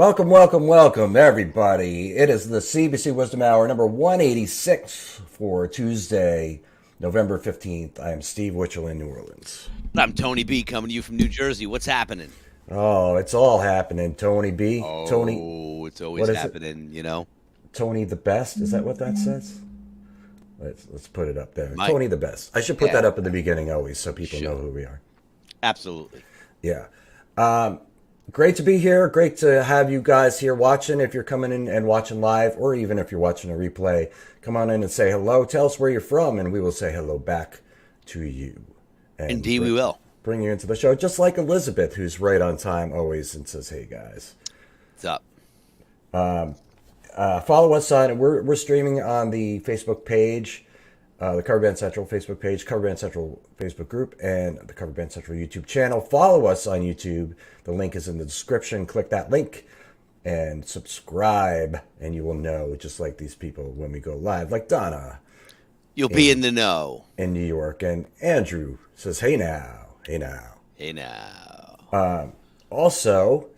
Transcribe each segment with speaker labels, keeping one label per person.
Speaker 1: Welcome, welcome, welcome, everybody. It is the CBC Wisdom Hour number 186 for Tuesday, November 15th. I am Steve Witchell in New Orleans.
Speaker 2: I'm Tony B coming to you from New Jersey. What's happening?
Speaker 1: Oh, it's all happening, Tony B. Tony,
Speaker 2: Oh, it's
Speaker 1: what
Speaker 2: always
Speaker 1: is it?
Speaker 2: happening.
Speaker 1: Tony the Best? Is that what that says? Let's put it up there.
Speaker 2: Might.
Speaker 1: Tony the Best. I should put
Speaker 2: Yeah,
Speaker 1: that up in the beginning always so people know
Speaker 2: should.
Speaker 1: who we are.
Speaker 2: Absolutely.
Speaker 1: Yeah. Great to be here. Great to have you guys here watching. If you're coming in and watching live, or even if you're watching a replay, come on in and say hello. Tell us where you're from, and we will say hello back to you. And
Speaker 2: Indeed, we will.
Speaker 1: bring you into the show, just like Elizabeth, who's right on time always and says, "Hey guys."
Speaker 2: What's up?
Speaker 1: Follow us on. We're streaming on the Facebook page, the Cover Band Central Facebook page, Cover Band Central Facebook group, and the Cover Band Central YouTube channel. Follow us on YouTube. The link is in the description. Click that link and subscribe, and you will know, just like these people, when we go live, like Donna
Speaker 2: You'll be in the know.
Speaker 1: in New York, and Andrew says, "Hey now, hey now."
Speaker 2: Hey now.
Speaker 1: Also,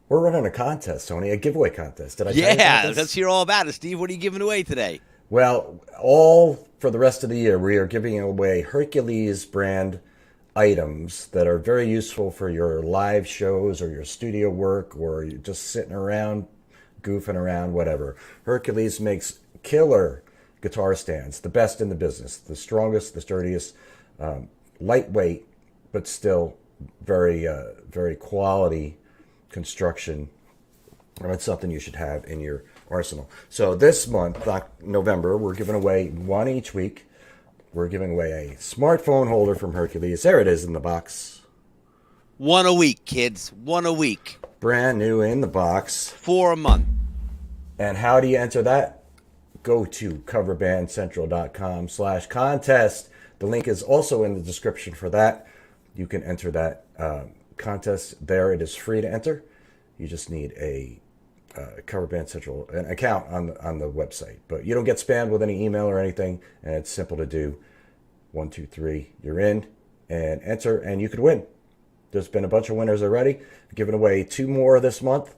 Speaker 1: we're running a contest, Tony, a giveaway contest. Did I tell you
Speaker 2: Yeah,
Speaker 1: about this?
Speaker 2: let's hear all about it. Steve, what are you giving away today?
Speaker 1: Well, all for the rest of the year, we are giving away Hercules brand items that are very useful for your live shows or your studio work, or you're just sitting around, goofing around, whatever. Hercules makes killer guitar stands, the best in the business, the strongest, the sturdiest, lightweight, but still very quality construction. And it's something you should have in your arsenal. So this month, November, we're giving away one each week. We're giving away a smartphone holder from Hercules. There it is in the box.
Speaker 2: One a week, kids. One a week.
Speaker 1: Brand new in the box.
Speaker 2: For a month.
Speaker 1: And how do you enter that? Go to coverbandcentral.com/contest. The link is also in the description for that. You can enter that contest there. It is free to enter. You just need a Cover Band Central an account on the website, but you don't get spammed with any email or anything, and it's simple to do. 1, 2, 3, you're in, and enter, and you could win. There's been a bunch of winners already. Giving away 2 more this month,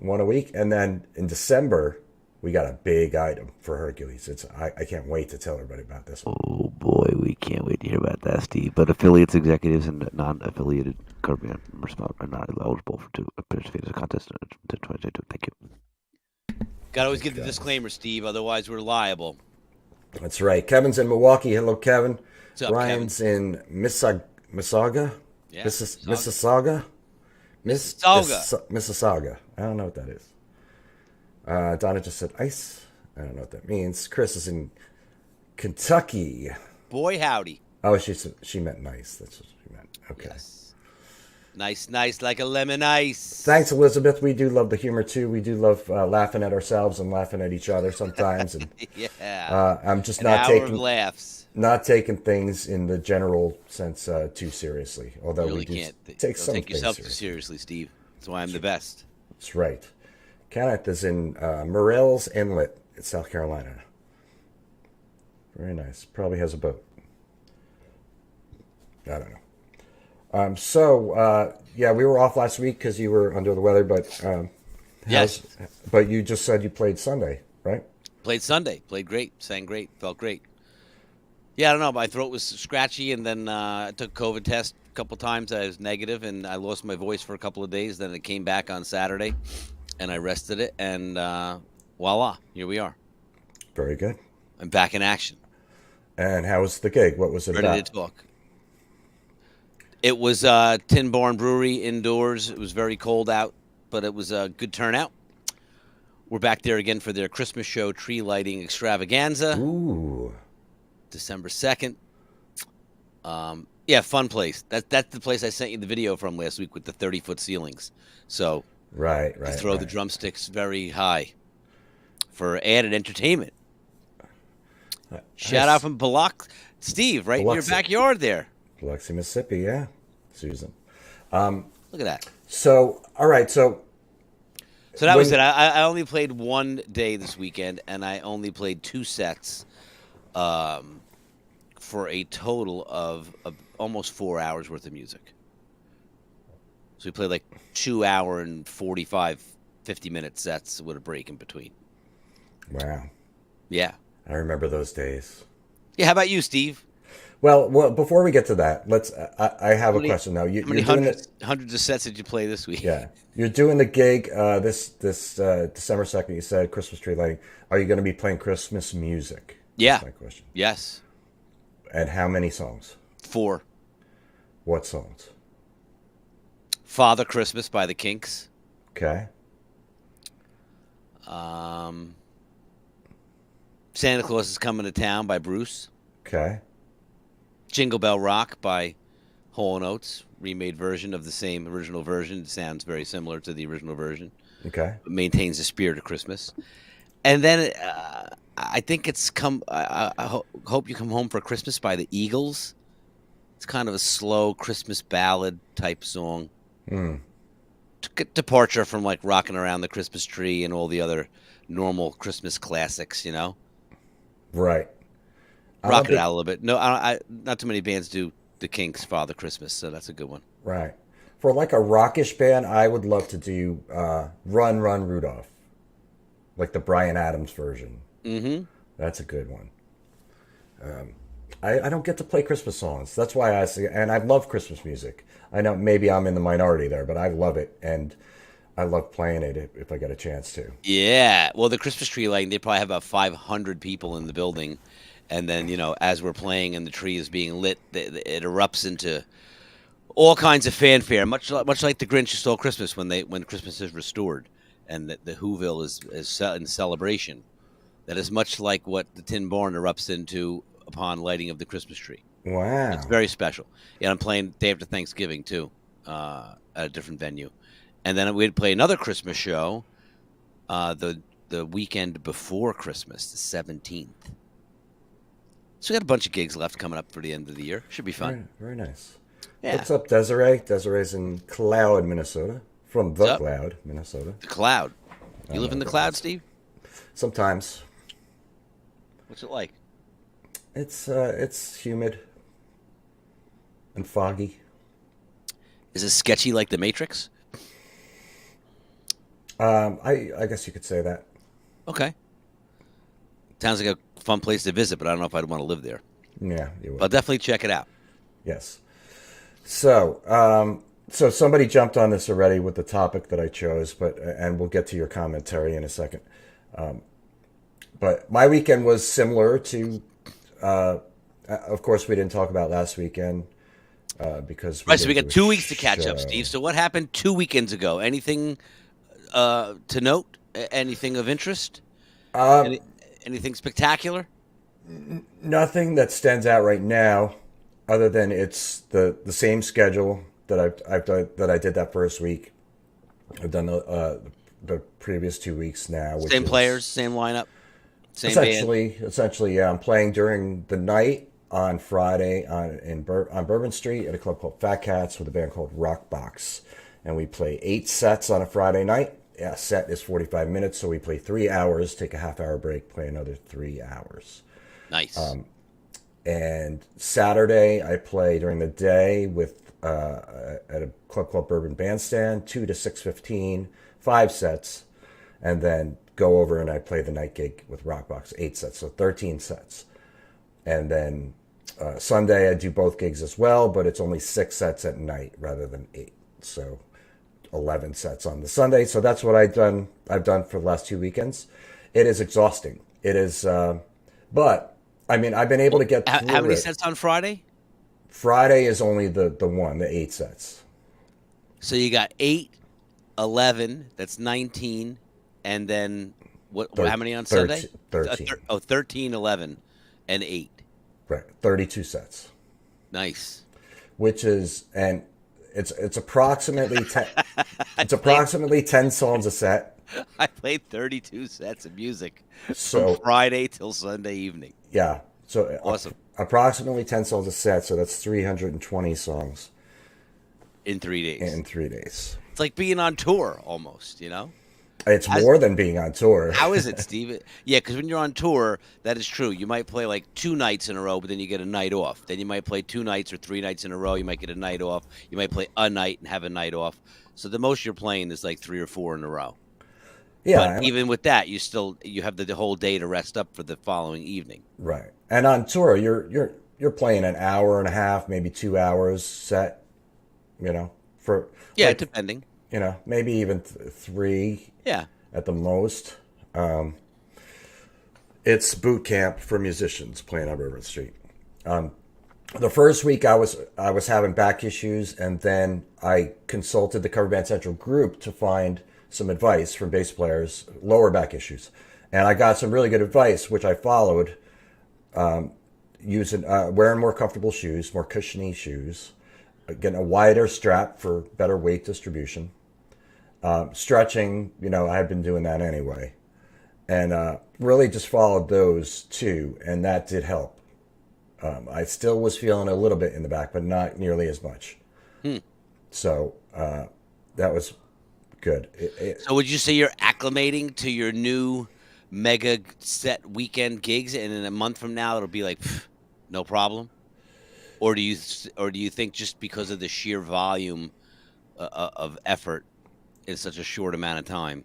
Speaker 1: one a week, and then in December we got a big item for Hercules. I can't wait to tell everybody about this one.
Speaker 3: Oh boy, we can't wait to hear about that, Steve. But affiliates, executives, and non-affiliated government members are not eligible to participate in the contest in 2022. Thank you.
Speaker 2: Got to always give the disclaimer, Steve. Otherwise, we're liable.
Speaker 1: That's right. Kevin's in Milwaukee. Hello, Kevin.
Speaker 2: What's up,
Speaker 1: Brian's in Mississauga.
Speaker 2: Yeah.
Speaker 1: Mississauga. Mississauga. I don't know what that is. Donna just said ice. I don't know what that means. Chris is in Kentucky.
Speaker 2: Boy, howdy.
Speaker 1: Oh, she meant nice. That's what she meant. Okay.
Speaker 2: Yes. Nice like a lemon ice.
Speaker 1: Thanks, Elizabeth. We do love the humor too. We do love laughing at ourselves and laughing at each other sometimes. And
Speaker 2: Yeah.
Speaker 1: I'm just
Speaker 2: An
Speaker 1: not
Speaker 2: hour of
Speaker 1: taking
Speaker 2: laughs.
Speaker 1: things in the general sense too seriously. Although
Speaker 2: Really
Speaker 1: we do
Speaker 2: can't.
Speaker 1: take
Speaker 2: Don't
Speaker 1: some
Speaker 2: take
Speaker 1: things
Speaker 2: yourself too
Speaker 1: seriously.
Speaker 2: seriously, Steve. That's why I'm the best.
Speaker 1: That's right. Kenneth is in Morels Inlet in South Carolina. Very nice. Probably has a boat. I don't know. Yeah, we were off last week because you were under the weather, but
Speaker 2: Yes.
Speaker 1: But you just said you played Sunday, right?
Speaker 2: Played Sunday. Played great. Sang great. Felt great. Yeah, I don't know. My throat was scratchy, and then I took a COVID test a couple times. I was negative, and I lost my voice for a couple of days. Then it came back on Saturday, and I rested it, and voila, here we are.
Speaker 1: Very good.
Speaker 2: I'm back in action.
Speaker 1: And how was the gig? What was it
Speaker 2: Ready
Speaker 1: about?
Speaker 2: to talk. It was Tin Barn Brewery indoors. It was very cold out, but it was a good turnout. We're back there again for their Christmas show tree lighting extravaganza.
Speaker 1: Ooh.
Speaker 2: December 2nd. Yeah, fun place. That's the place I sent you the video from last week with the 30-foot ceilings. So
Speaker 1: Right.
Speaker 2: you throw the drumsticks very high for added entertainment. Shout out from Biloxi. Steve, right in your
Speaker 1: Biloxi.
Speaker 2: backyard there.
Speaker 1: Biloxi, Mississippi, yeah. Susan.
Speaker 2: Look at that.
Speaker 1: So, all right, so
Speaker 2: So that was
Speaker 1: When-
Speaker 2: it. I only played one day this weekend, and I only played 2 sets for a total of almost 4 hours worth of music. So we played like 2 hour and 45 50-minute sets with a break in between.
Speaker 1: Wow.
Speaker 2: Yeah.
Speaker 1: I remember those days.
Speaker 2: Yeah. How about you, Steve?
Speaker 1: Well, before we get to that, I have
Speaker 2: How
Speaker 1: a
Speaker 2: many,
Speaker 1: question now.
Speaker 2: how many
Speaker 1: You're doing it.
Speaker 2: hundreds of sets did you play this week?
Speaker 1: Yeah, you're doing the gig this December 2nd. You said Christmas tree lighting. Are you going to be playing Christmas music?
Speaker 2: Yeah.
Speaker 1: That's my question.
Speaker 2: Yes.
Speaker 1: And how many songs?
Speaker 2: 4.
Speaker 1: What songs?
Speaker 2: Father Christmas by the Kinks.
Speaker 1: Okay.
Speaker 2: Santa Claus is Coming to Town by Bruce.
Speaker 1: Okay.
Speaker 2: Jingle Bell Rock by Hall & Oates, remade version of the same original version. It sounds very similar to the original version.
Speaker 1: Okay.
Speaker 2: But maintains the spirit of Christmas. And then I think it's Hope You Come Home for Christmas by the Eagles. It's kind of a slow Christmas ballad type song. Departure from like Rocking Around the Christmas Tree and all the other normal Christmas classics, you know?
Speaker 1: Right.
Speaker 2: Rock it out a little bit. No, not too many bands do the Kinks' Father Christmas, so that's a good one.
Speaker 1: Right. For like a rockish band, I would love to do Run, Run, Rudolph. Like the Bryan Adams version.
Speaker 2: Mm-hmm.
Speaker 1: That's a good one. I don't get to play Christmas songs. That's why I say, and I love Christmas music. I know maybe I'm in the minority there, but I love it, and I love playing it if I get a chance to.
Speaker 2: Yeah. Well, the Christmas tree lighting, they probably have about 500 people in the building. And then, as we're playing and the tree is being lit, it erupts into all kinds of fanfare, much like the Grinch Who Stole Christmas when Christmas is restored and the Whoville is in celebration. That is much like what the Tin Barn erupts into upon lighting of the Christmas tree.
Speaker 1: Wow.
Speaker 2: It's very special. Yeah, I'm playing day after Thanksgiving, too, at a different venue. And then we'd play another Christmas show the weekend before Christmas, the 17th. So we got a bunch of gigs left coming up for the end of the year. Should be fun.
Speaker 1: Very nice.
Speaker 2: Yeah.
Speaker 1: What's up, Desiree? Desiree's in Cloud, Minnesota. From the Cloud, Minnesota.
Speaker 2: The Cloud. You live in the Cloud, Steve?
Speaker 1: Sometimes.
Speaker 2: What's it like?
Speaker 1: It's humid and foggy.
Speaker 2: Is it sketchy like The Matrix?
Speaker 1: I guess you could say that.
Speaker 2: Okay. Sounds like a fun place to visit, but I don't know if I'd want to live there.
Speaker 1: Yeah, you would.
Speaker 2: I'll definitely check it out.
Speaker 1: Yes. So, so somebody jumped on this already with the topic that I chose, and we'll get to your commentary in a second. But my weekend was similar to, of course, we didn't talk about last weekend because
Speaker 2: so we got 2 weeks to catch up, Steve. So what happened 2 weekends ago? Anything to note? Anything of interest? Anything spectacular?
Speaker 1: Nothing that stands out right now, other than it's the same schedule that I've done, that I did that first week. I've done the previous 2 weeks now. Which
Speaker 2: same players, same lineup, same
Speaker 1: essentially, yeah. I'm playing during the night on Friday on Bourbon Street at a club called Fat Cats with a band called Rock Box, and we play 8 sets on a Friday night. Yeah, set is 45 minutes, so we play 3 hours, take a half-hour break, play another 3 hours.
Speaker 2: Nice.
Speaker 1: And Saturday, I play during the day with at a club called Bourbon Bandstand, 2 to 6:15, 5 sets, and then go over and I play the night gig with Rockbox, 8 sets, so 13 sets. And then Sunday, I do both gigs as well, but it's only 6 sets at night rather than 8, so 11 sets on the Sunday. So that's what I've done for the last 2 weekends. It is exhausting. It is, but I mean, I've been able to get through
Speaker 2: How many
Speaker 1: it.
Speaker 2: sets on Friday?
Speaker 1: Friday is only the 8 sets.
Speaker 2: So you got 8, 11, that's 19, and then how many on Sunday?
Speaker 1: 13.
Speaker 2: 13, 11, and 8.
Speaker 1: Right, 32 sets.
Speaker 2: Nice.
Speaker 1: Which is, and it's approximately 10, it's approximately 10 songs a set.
Speaker 2: I played 32 sets of music
Speaker 1: So
Speaker 2: from Friday till Sunday evening.
Speaker 1: Yeah. So
Speaker 2: Awesome.
Speaker 1: Approximately 10 songs a set, so that's 320 songs
Speaker 2: In 3 days.
Speaker 1: in 3 days.
Speaker 2: It's like being on tour almost, you know?
Speaker 1: It's more than being on tour.
Speaker 2: How is it, Steve? Yeah, because when you're on tour, that is true. You might play like 2 nights in a row, but then you get a night off. Then you might play 2 nights or 3 nights in a row. You might get a night off. You might play a night and have a night off. So the most you're playing is like 3 or 4 in a row.
Speaker 1: Yeah,
Speaker 2: But even with that, you have the whole day to rest up for the following evening.
Speaker 1: right. And on tour, you're playing an hour and a half, maybe 2 hours set. For
Speaker 2: Yeah,
Speaker 1: like
Speaker 2: depending.
Speaker 1: maybe even three
Speaker 2: Yeah.
Speaker 1: at the most. It's boot camp for musicians playing on River Street. The first week I was having back issues, and then I consulted the Cover Band Central group to find some advice from bass players, lower back issues, and I got some really good advice, which I followed. Using wearing more comfortable shoes, more cushiony shoes, getting a wider strap for better weight distribution, stretching. I had been doing that anyway, and really just followed those two, and that did help. I still was feeling a little bit in the back, but not nearly as much. So that was good.
Speaker 2: So would you say you're acclimating to your new mega set weekend gigs, and in a month from now it'll be like no problem? Or do you think just because of the sheer volume of effort in such a short amount of time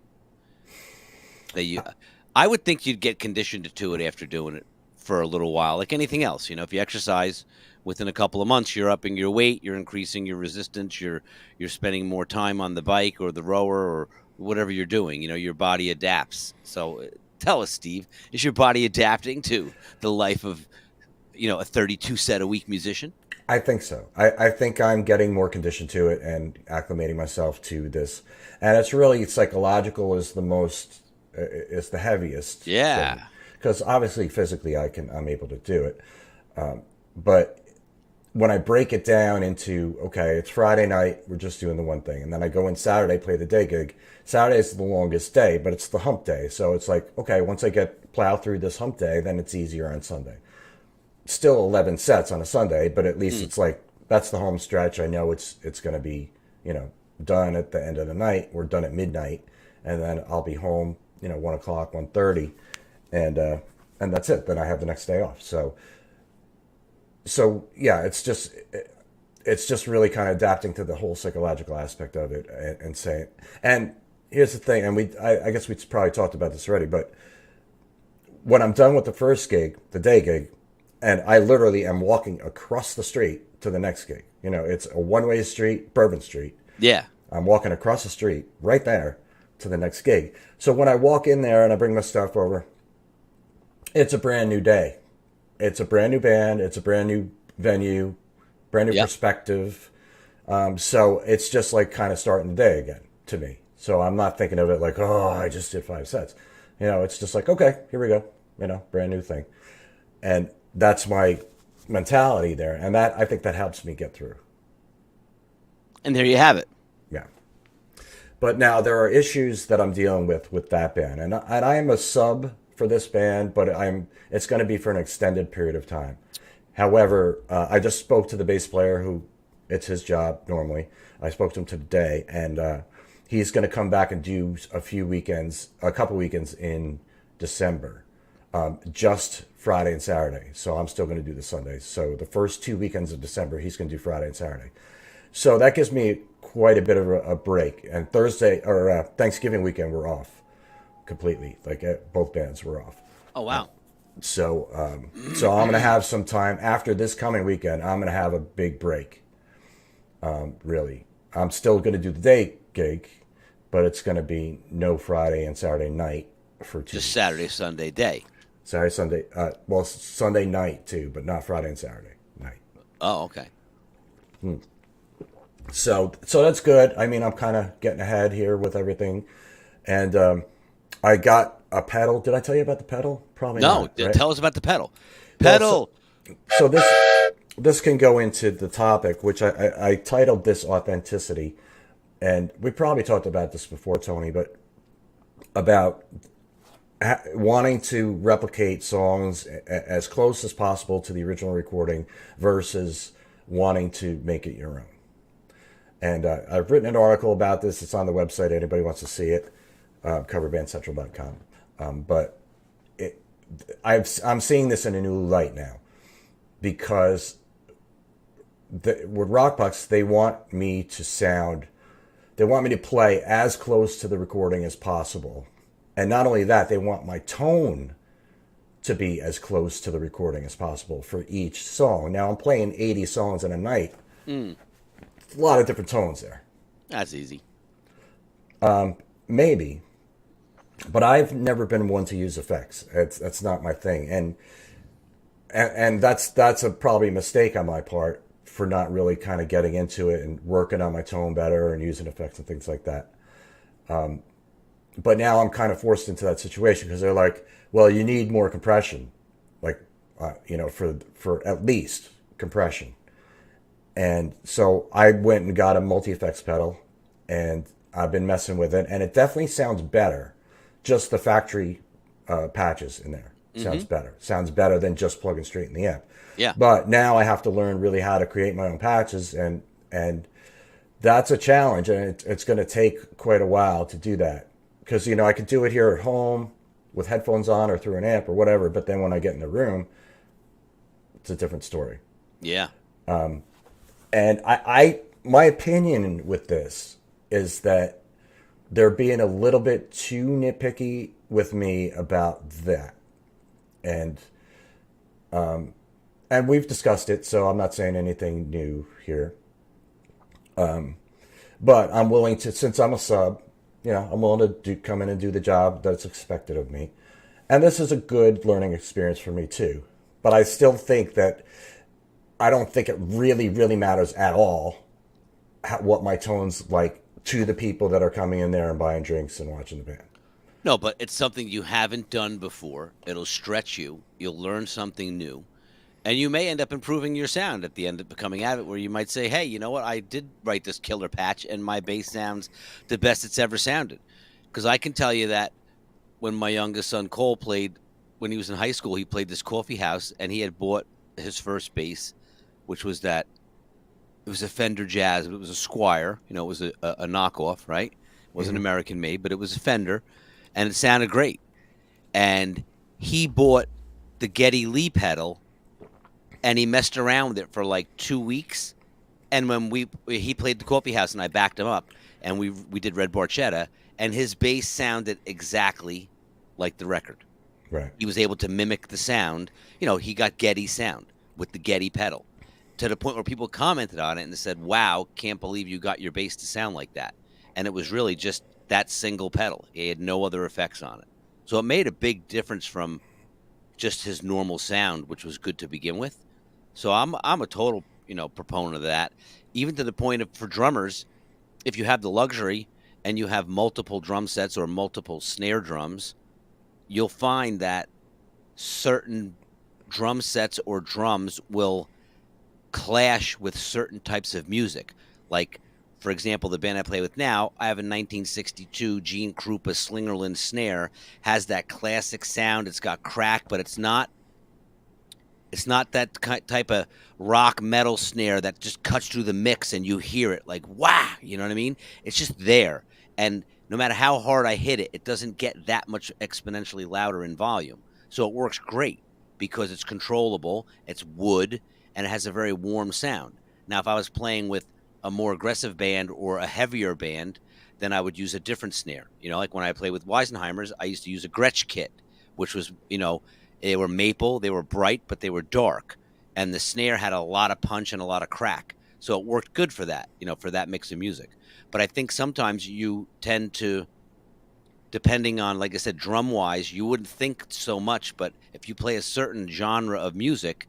Speaker 2: that I would think you'd get conditioned to it after doing it for a little while, like anything else. If you exercise within a couple of months, you're upping your weight, you're increasing your resistance, you're spending more time on the bike or the rower or whatever you're doing. Your body adapts. So tell us, Steve, is your body adapting to the life of a 32 set a week musician?
Speaker 1: I think so. I think I'm getting more conditioned to it and acclimating myself to this, and it's really psychological is the heaviest.
Speaker 2: Yeah.
Speaker 1: Because obviously physically I'm able to do it, but when I break it down into, okay, it's Friday night, we're just doing the one thing, and then I go in Saturday, play the day gig. Saturday is the longest day, but it's the hump day, so it's like, okay, once I plow through this hump day, then it's easier on Sunday. Still 11 sets on a Sunday, but at least it's like that's the home stretch. I know it's going to be done at the end of the night. We're done at midnight, and then I'll be home 1:00, 1:30, and that's it. Then I have the next day off. So yeah, it's just really kind of adapting to the whole psychological aspect of it and saying. And here's the thing, and I guess we probably talked about this already, but when I'm done with the first gig, the day gig, and I literally am walking across the street to the next gig. It's a one-way street, Bourbon Street.
Speaker 2: Yeah.
Speaker 1: I'm walking across the street right there to the next gig. So when I walk in there and I bring my stuff over, it's a brand new day. It's a brand new band. It's a brand new venue, brand new perspective. So it's just like kind of starting the day again to me. So I'm not thinking of it like, oh, I just did 5 sets. It's just like, okay, here we go. Brand new thing. And that's my mentality there. And I think that helps me get through.
Speaker 2: And there you have it.
Speaker 1: Yeah. But now there are issues that I'm dealing with that band. And I am a sub for this band, but it's going to be for an extended period of time. However, I just spoke to the bass player who it's his job normally. I spoke to him today, and he's going to come back and do a couple weekends in December, just Friday and Saturday. So I'm still going to do the Sundays. So the first 2 weekends of December, he's going to do Friday and Saturday. So that gives me quite a bit of a break. And Thursday or Thanksgiving weekend, we're off completely. Like both bands were off.
Speaker 2: Oh, wow.
Speaker 1: So I'm going to have some time after this coming weekend. I'm going to have a big break. Really, I'm still going to do the day gig, but it's going to be no Friday and Saturday night for 2
Speaker 2: Just
Speaker 1: weeks.
Speaker 2: Saturday, Sunday day.
Speaker 1: Saturday, Sunday. Well, Sunday night too, but not Friday and Saturday night.
Speaker 2: Oh, okay.
Speaker 1: So that's good. I mean, I'm kind of getting ahead here with everything, and I got a pedal. Did I tell you about the pedal? Probably
Speaker 2: No.
Speaker 1: not, right?
Speaker 2: Tell us about the pedal. Pedal.
Speaker 1: So this can go into the topic, which I titled this Authenticity, and we probably talked about this before, Tony, but about wanting to replicate songs as close as possible to the original recording versus wanting to make it your own. And I've written an article about this. It's on the website. Anybody wants to see it, coverbandcentral.com. But I'm seeing this in a new light now, because with Rockbox, they want me to play as close to the recording as possible, And not only that, they want my tone to be as close to the recording as possible for each song. Now I'm playing 80 songs in a night. A lot of different tones there.
Speaker 2: That's easy.
Speaker 1: Maybe. But I've never been one to use effects. That's not my thing. And that's a probably mistake on my part for not really kind of getting into it and working on my tone better and using effects and things like that. But now I'm kind of forced into that situation because they're like, well, you need more compression, like, for at least compression. And so I went and got a multi-effects pedal, and I've been messing with it, and it definitely sounds better. Just the factory patches in there sounds better. Sounds better than just plugging straight in the amp.
Speaker 2: Yeah.
Speaker 1: But now I have to learn really how to create my own patches, and that's a challenge, and it's going to take quite a while to do that. Because, I could do it here at home with headphones on or through an amp or whatever, but then when I get in the room, it's a different story.
Speaker 2: Yeah.
Speaker 1: And my opinion with this is that they're being a little bit too nitpicky with me about that. And we've discussed it, so I'm not saying anything new here. But I'm willing to, since I'm a sub, I'm willing to come in and do the job that's expected of me. And this is a good learning experience for me too. But I still think that I don't think it really, really matters at all what my tone's like to the people that are coming in there and buying drinks and watching the band.
Speaker 2: No, but it's something you haven't done before. It'll stretch you. You'll learn something new. And you may end up improving your sound at the end of becoming at it, where you might say, hey, you know what? I did write this killer patch, and my bass sounds the best it's ever sounded. Because I can tell you that when my youngest son, Cole, played, when he was in high school, he played this coffee house, and he had bought his first bass, which was it was a Fender Jazz. It was a Squire. It was a knockoff, right? It wasn't American made, but it was a Fender, and it sounded great. And he bought the Geddy Lee pedal, and he messed around with it for like 2 weeks. And when he played the coffee house, and I backed him up, and we did Red Barchetta, and his bass sounded exactly like the record.
Speaker 1: Right.
Speaker 2: He was able to mimic the sound. He got Geddy sound with the Geddy pedal, to the point where people commented on it and said, wow, can't believe you got your bass to sound like that. And it was really just that single pedal. He had no other effects on it. So it made a big difference from just his normal sound, which was good to begin with. So I'm a total, proponent of that, even to the point of, for drummers, if you have the luxury and you have multiple drum sets or multiple snare drums, you'll find that certain drum sets or drums will clash with certain types of music. Like, for example, the band I play with now, I have a 1962 Gene Krupa Slingerland snare, has that classic sound. It's got crack, but it's not that type of rock metal snare that just cuts through the mix and you hear it like, wow, you know what I mean? It's just there. And no matter how hard I hit it, it doesn't get that much exponentially louder in volume. So it works great because it's controllable, it's wood, and it has a very warm sound. Now, if I was playing with a more aggressive band or a heavier band, then I would use a different snare. Like when I play with Weisenheimers, I used to use a Gretsch kit, which was, they were maple, they were bright, but they were dark. And the snare had a lot of punch and a lot of crack. So it worked good for that, for that mix of music. But I think sometimes you tend to, depending on, like I said, drum-wise, you wouldn't think so much. But if you play a certain genre of music,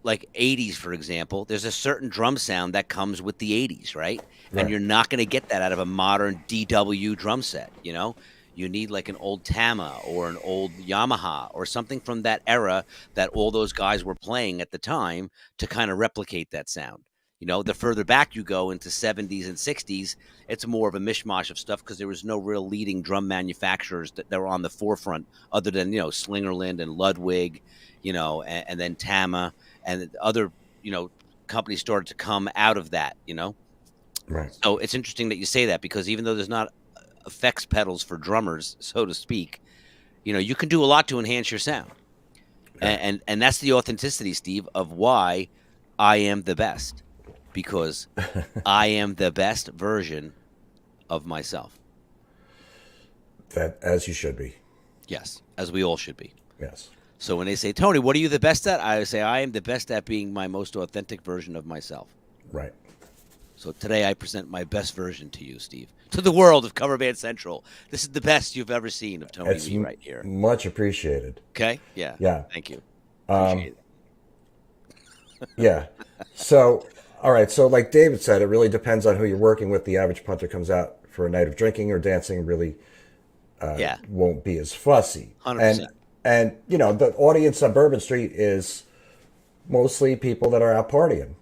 Speaker 2: like 80s, for example, there's a certain drum sound that comes with the 80s, right? And you're not going to get that out of a modern DW drum set, You need like an old Tama or an old Yamaha or something from that era that all those guys were playing at the time to kind of replicate that sound. The further back you go into 70s and 60s, it's more of a mishmash of stuff because there was no real leading drum manufacturers that were on the forefront other than, Slingerland and Ludwig, and then Tama and other, companies started to come out of that,
Speaker 1: Right.
Speaker 2: So it's interesting that you say that because even though there's not effects pedals for drummers, so to speak, you can do a lot to enhance your sound. Yeah. And that's the authenticity, Steve, of why I am the best, because I am the best version of myself.
Speaker 1: That, as you should be.
Speaker 2: Yes, as we all should be.
Speaker 1: Yes.
Speaker 2: So when they say, Tony, what are you the best at? I say, I am the best at being my most authentic version of myself.
Speaker 1: Right.
Speaker 2: So today I present my best version to you, Steve, to the world of Cover Band Central. This is the best you've ever seen of Tony
Speaker 1: It's
Speaker 2: V right here.
Speaker 1: much appreciated.
Speaker 2: Okay? Yeah.
Speaker 1: Yeah.
Speaker 2: Thank you. Appreciate it.
Speaker 1: Yeah. So, all right. So, like David said, it really depends on who you're working with. The average punter comes out for a night of drinking or dancing, really
Speaker 2: Yeah.
Speaker 1: won't be as fussy.
Speaker 2: 100%.
Speaker 1: And you know, the audience on Bourbon Street is mostly people that are out partying.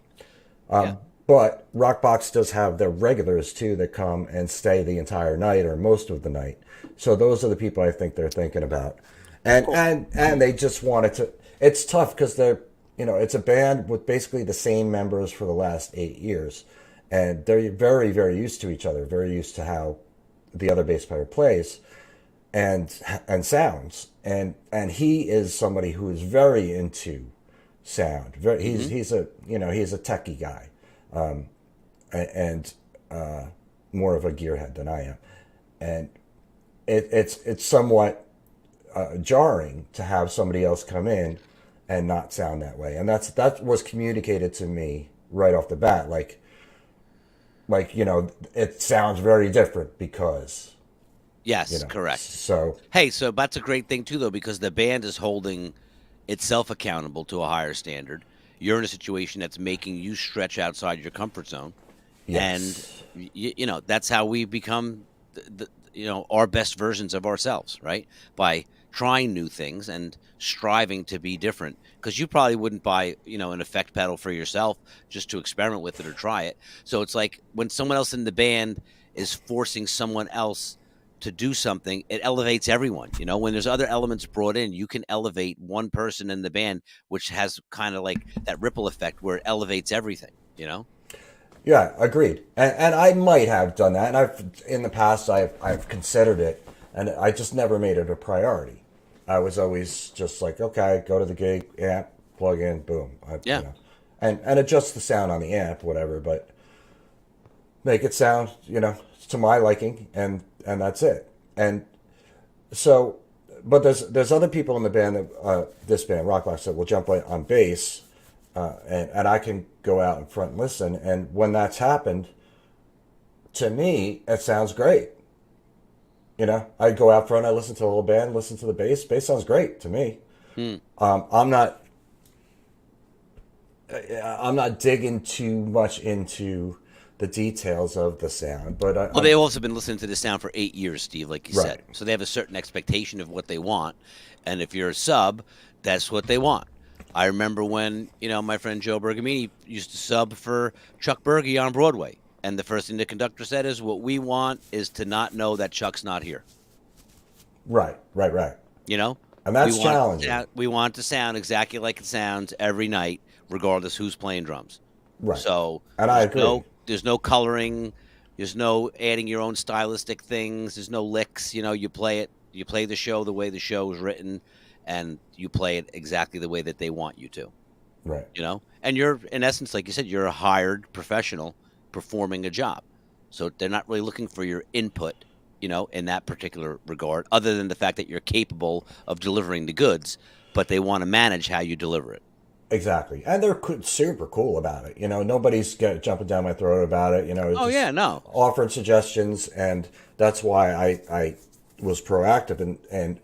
Speaker 2: Yeah.
Speaker 1: But Rockbox does have their regulars too that come and stay the entire night or most of the night. So those are the people I think they're thinking about, and they just wanted to. It's tough because it's a band with basically the same members for the last 8 years, and they're very, very used to each other, very used to how the other bass player plays and sounds, and he is somebody who is very into sound. He's a techie guy. And more of a gearhead than I am, and it's somewhat jarring to have somebody else come in and not sound that way, and that was communicated to me right off the bat, like it sounds very different because
Speaker 2: Yes, correct.
Speaker 1: So
Speaker 2: Hey, so that's a great thing too, though, because the band is holding itself accountable to a higher standard. You're in a situation that's making you stretch outside your comfort zone,
Speaker 1: yes.
Speaker 2: and that's how we become, our best versions of ourselves, right? By trying new things and striving to be different. Because you probably wouldn't buy, an effect pedal for yourself just to experiment with it or try it. So it's like when someone else in the band is forcing someone else to do something, it elevates everyone. When there's other elements brought in, you can elevate one person in the band, which has kind of like that ripple effect where it elevates everything.
Speaker 1: Yeah, agreed. And I might have done that, and in the past I've considered it, and I just never made it a priority. I was always just like, okay, go to the gig, amp, plug in, boom. And adjust the sound on the amp, whatever, but make it sound, to my liking, and that's it. And so, but there's other people in the band this band, Rockbox, that will jump on bass, and I can go out in front and listen. And when that's happened, to me, it sounds great. I go out front, I listen to the whole band, listen to the bass. Bass sounds great to me. I'm not digging too much into the details of the sound, but
Speaker 2: they've also been listening to the sound for 8 years, Steve, like you
Speaker 1: Right.
Speaker 2: said. So they have a certain expectation of what they want, and if you're a sub, that's what they want. I remember when my friend Joe Bergamini used to sub for Chuck Berge on Broadway, and the first thing the conductor said is, "What we want is to not know that Chuck's not here."
Speaker 1: right. And that's challenging.
Speaker 2: We want it to sound exactly like it sounds every night, regardless who's playing drums.
Speaker 1: Right.
Speaker 2: So,
Speaker 1: and I agree.
Speaker 2: There's no coloring. There's no adding your own stylistic things. There's no licks. You play it. You play the show the way the show is written, and you play it exactly the way that they want you to.
Speaker 1: Right.
Speaker 2: And you're, in essence, like you said, you're a hired professional performing a job. So they're not really looking for your input, in that particular regard, other than the fact that you're capable of delivering the goods, but they want to manage how you deliver it.
Speaker 1: Exactly. And they're super cool about it. Nobody's jumping down my throat about it.
Speaker 2: No.
Speaker 1: Offering suggestions. And that's why I was proactive. And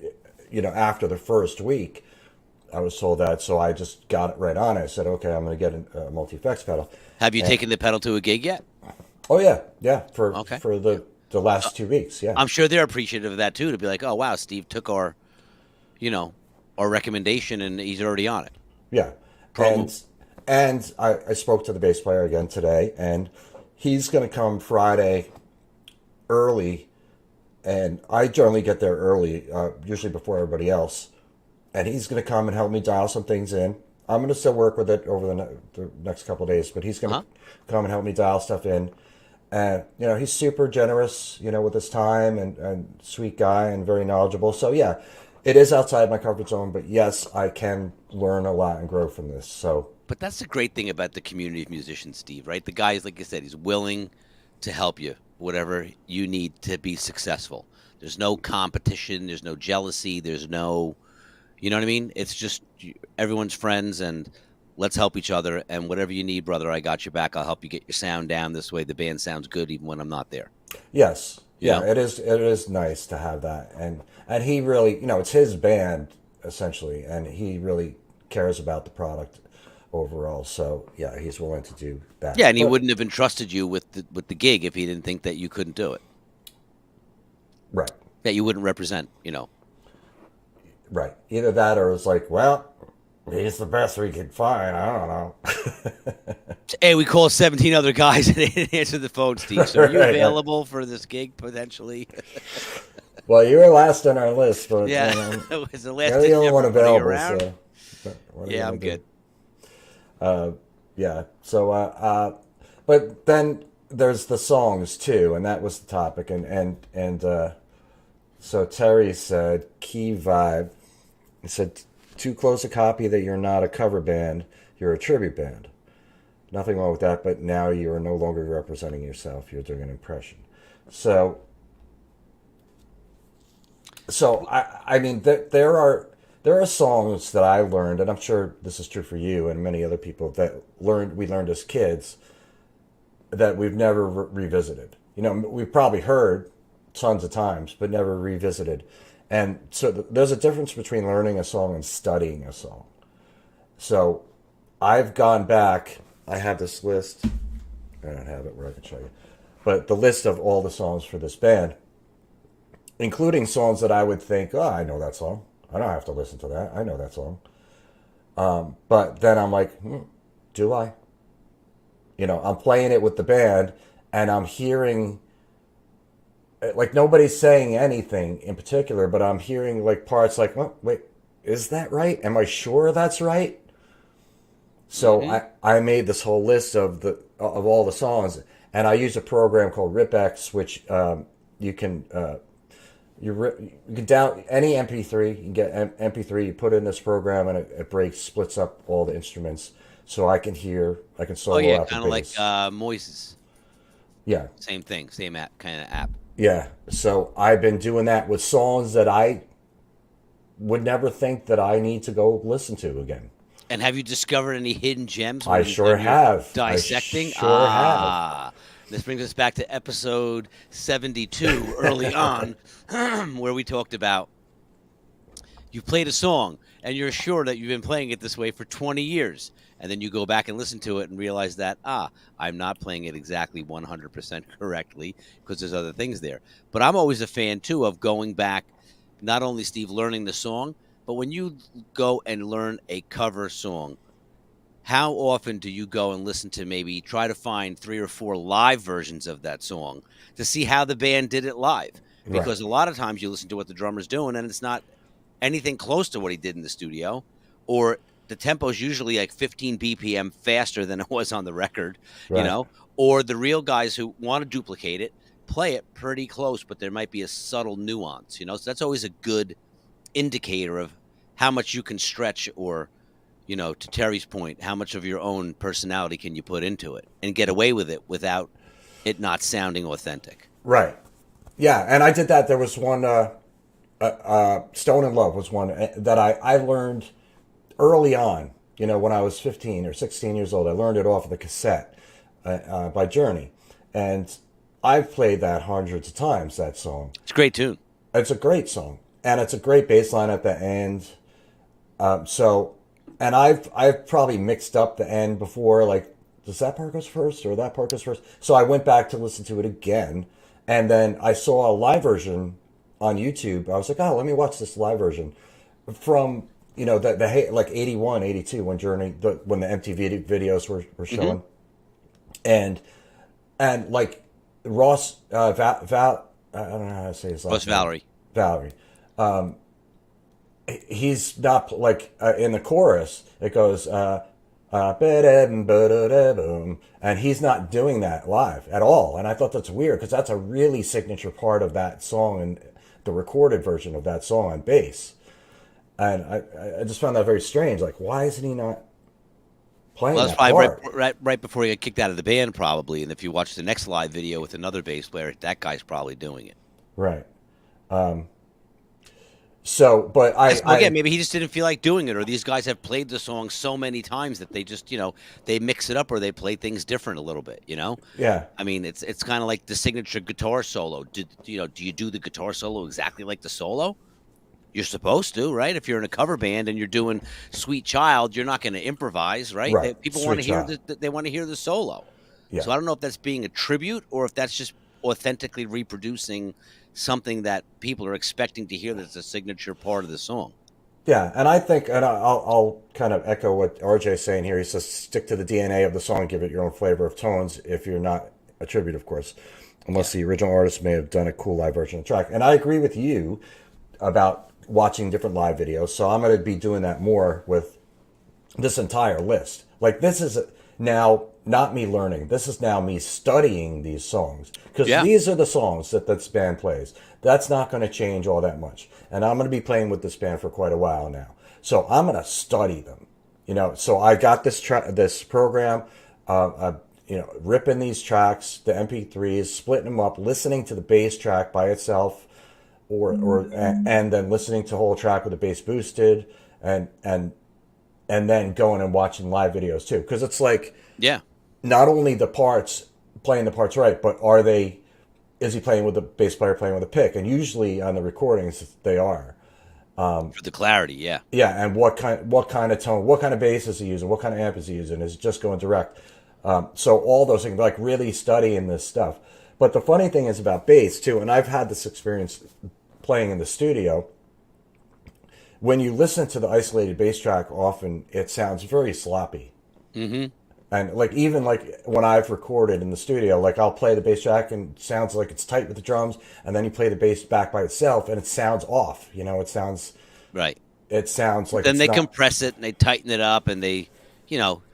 Speaker 1: after the first week, I was told that. So I just got it right on it. I said, okay, I'm going to get a multi-effects pedal.
Speaker 2: Have you taken the pedal to a gig yet?
Speaker 1: Oh, yeah. Yeah. For the last 2 weeks. Yeah.
Speaker 2: I'm sure they're appreciative of that, too, to be like, oh, wow, Steve took our recommendation and he's already on it.
Speaker 1: Yeah. And I spoke to the bass player again today, and he's going to come Friday early, and I generally get there early, usually before everybody else, and he's going to come and help me dial some things in. I'm going to still work with it over the next couple of days, but he's going to come and help me dial stuff in. And, he's super generous, with his time and sweet guy and very knowledgeable. So, yeah. It is outside my comfort zone, but yes, I can learn a lot and grow from this. So,
Speaker 2: but that's the great thing about the community of musicians, Steve, right? The guy is, like you said, he's willing to help you, whatever you need to be successful. There's no competition. There's no jealousy. There's no, you know what I mean? It's just everyone's friends and let's help each other. And whatever you need, brother, I got your back. I'll help you get your sound down. This way the band sounds good even when I'm not there.
Speaker 1: Yes.
Speaker 2: You
Speaker 1: Yeah,
Speaker 2: know?
Speaker 1: it is. It is nice to have that, and he really, it's his band essentially, and he really cares about the product overall. So yeah, he's willing to do that.
Speaker 2: Yeah, and he
Speaker 1: But-
Speaker 2: wouldn't have entrusted you with the gig if he didn't think that you couldn't do it.
Speaker 1: right,
Speaker 2: That you wouldn't represent,
Speaker 1: right. Either that, or it's like, well, he's the best we could find. I don't know.
Speaker 2: Hey, we call 17 other guys and they didn't answer the phone, Steve. So are you
Speaker 1: Right.
Speaker 2: available for this gig potentially?
Speaker 1: Well, you were last on our list, but
Speaker 2: Yeah, it was the last
Speaker 1: you're the
Speaker 2: day
Speaker 1: only one
Speaker 2: everybody
Speaker 1: available.
Speaker 2: around.
Speaker 1: So, what are you
Speaker 2: Yeah,
Speaker 1: gonna
Speaker 2: I'm
Speaker 1: do?
Speaker 2: good.
Speaker 1: Yeah. So, but then there's the songs too, and that was the topic. So Terry said, key vibe. He said, too close a copy that you're not a cover band, you're a tribute band. Nothing wrong with that, but now you are no longer representing yourself. You're doing an impression. So I mean, there are songs that I learned, and I'm sure this is true for you and many other people that we learned as kids that we've never revisited. We've probably heard tons of times, but never revisited. And so there's a difference between learning a song and studying a song. So I've gone back. I have this list. I don't have it where I can show you, but the list of all the songs for this band, including songs that I would think, oh, I know that song. I don't have to listen to that. I know that song. But then I'm like, do I? I'm playing it with the band, and I'm hearing, like, nobody's saying anything in particular, but I'm hearing, like, parts like, oh, wait, is that right? Am I sure that's right? So I made this whole list of all the songs, and I use a program called RipX, which you can down any MP3. You can get MP3. You put it in this program, and it splits up all the instruments, so I can solo
Speaker 2: Oh, yeah,
Speaker 1: out the
Speaker 2: kind of like
Speaker 1: bass.
Speaker 2: Moises.
Speaker 1: Yeah,
Speaker 2: Same thing, same app, kind of app.
Speaker 1: yeah. So I've been doing that with songs that I would never think that I need to go listen to again.
Speaker 2: And have you discovered any hidden gems?
Speaker 1: I sure have.
Speaker 2: Dissecting?
Speaker 1: I sure have.
Speaker 2: This brings us back to episode 72 early on, where we talked about you played a song and you're sure that you've been playing it this way for 20 years. And then you go back and listen to it and realize that, I'm not playing it exactly 100% correctly because there's other things there. But I'm always a fan, too, of going back, not only, Steve, learning the song, but when you go and learn a cover song, how often do you go and listen to maybe try to find 3 or 4 live versions of that song to see how the band did it live? Because a lot of times you listen to what the drummer's doing and it's not anything close to what he did in the studio, or the tempo's usually like 15 BPM faster than it was on the record, or the real guys who want to duplicate it play it pretty close, but there might be a subtle nuance, so that's always a good indicator of how much you can stretch, or to Terry's point, how much of your own personality can you put into it and get away with it without it not sounding authentic.
Speaker 1: Right. Yeah, and I did that. There was one, Stone in Love was one that I learned early on, when I was 15 or 16 years old. I learned it off of the cassette by Journey. And I've played that hundreds of times, that song.
Speaker 2: It's a great tune.
Speaker 1: It's a great song. And it's a great bass line at the end. And I've probably mixed up the end before, like, does that part goes first or that part goes first? So I went back to listen to it again. And then I saw a live version on YouTube. I was like, let me watch this live version from, like 81, 82 when when the MTV videos were showing. And like Ross, I don't know how to say his last name. Valerie. He's not like in the chorus. It goes, and he's not doing that live at all. And I thought that's weird because that's a really signature part of that song and the recorded version of that song on bass. And I just found that very strange. Like, why isn't he not playing that part?
Speaker 2: Well, that's probably right before he got kicked out of the band, probably. And if you watch the next live video with another bass player, that guy's probably doing it.
Speaker 1: Right. So, but
Speaker 2: Well, again, maybe he just didn't feel like doing it, or these guys have played the song so many times that they just, they mix it up or they play things different a little bit.
Speaker 1: yeah,
Speaker 2: I mean, it's kind of like the signature guitar solo. Do you do the guitar solo exactly like the solo? You're supposed to, right? If you're in a cover band and you're doing "Sweet Child," you're not going to improvise, right?
Speaker 1: right.
Speaker 2: People want
Speaker 1: Sweet
Speaker 2: to hear
Speaker 1: child.
Speaker 2: they want to hear the solo.
Speaker 1: Yeah.
Speaker 2: So I don't know if that's being a tribute or if that's just authentically reproducing something that people are expecting to hear that's a signature part of the song.
Speaker 1: Yeah, and I think, and I'll kind of echo what RJ's saying here. He says, stick to the DNA of the song, give it your own flavor of tones. If you're not a tribute, of course,
Speaker 2: Yeah.
Speaker 1: unless the original artist may have done a cool live version of the track. And I agree with you about watching different live videos. So I'm going to be doing that more with this entire list. Like this is now not me learning. This is now me studying these songs because
Speaker 2: Yeah.
Speaker 1: these are the songs that this band plays. That's not going to change all that much. And I'm going to be playing with this band for quite a while now. So I'm going to study them. So I got this program, ripping these tracks, the MP3s, splitting them up, listening to the bass track by itself, and then listening to the whole track with the bass boosted, and then going and watching live videos too, because it's like
Speaker 2: Yeah.
Speaker 1: not only the parts playing the parts right, but is he playing with the bass player playing with a pick? And usually on the recordings they are.
Speaker 2: For the clarity, yeah.
Speaker 1: Yeah, and what kind of tone, what kind of bass is he using, what kind of amp is he using? Is it just going direct? So all those things, like really studying this stuff. But the funny thing is about bass too, and I've had this experience playing in the studio. When you listen to the isolated bass track, often it sounds very sloppy.
Speaker 2: Mm-hmm.
Speaker 1: And like even like when I've recorded in the studio, like I'll play the bass track and it sounds like it's tight with the drums, and then you play the bass back by itself and it sounds off.
Speaker 2: Right.
Speaker 1: It sounds like
Speaker 2: Then
Speaker 1: it's
Speaker 2: they
Speaker 1: not
Speaker 2: compress it and they tighten it up and they,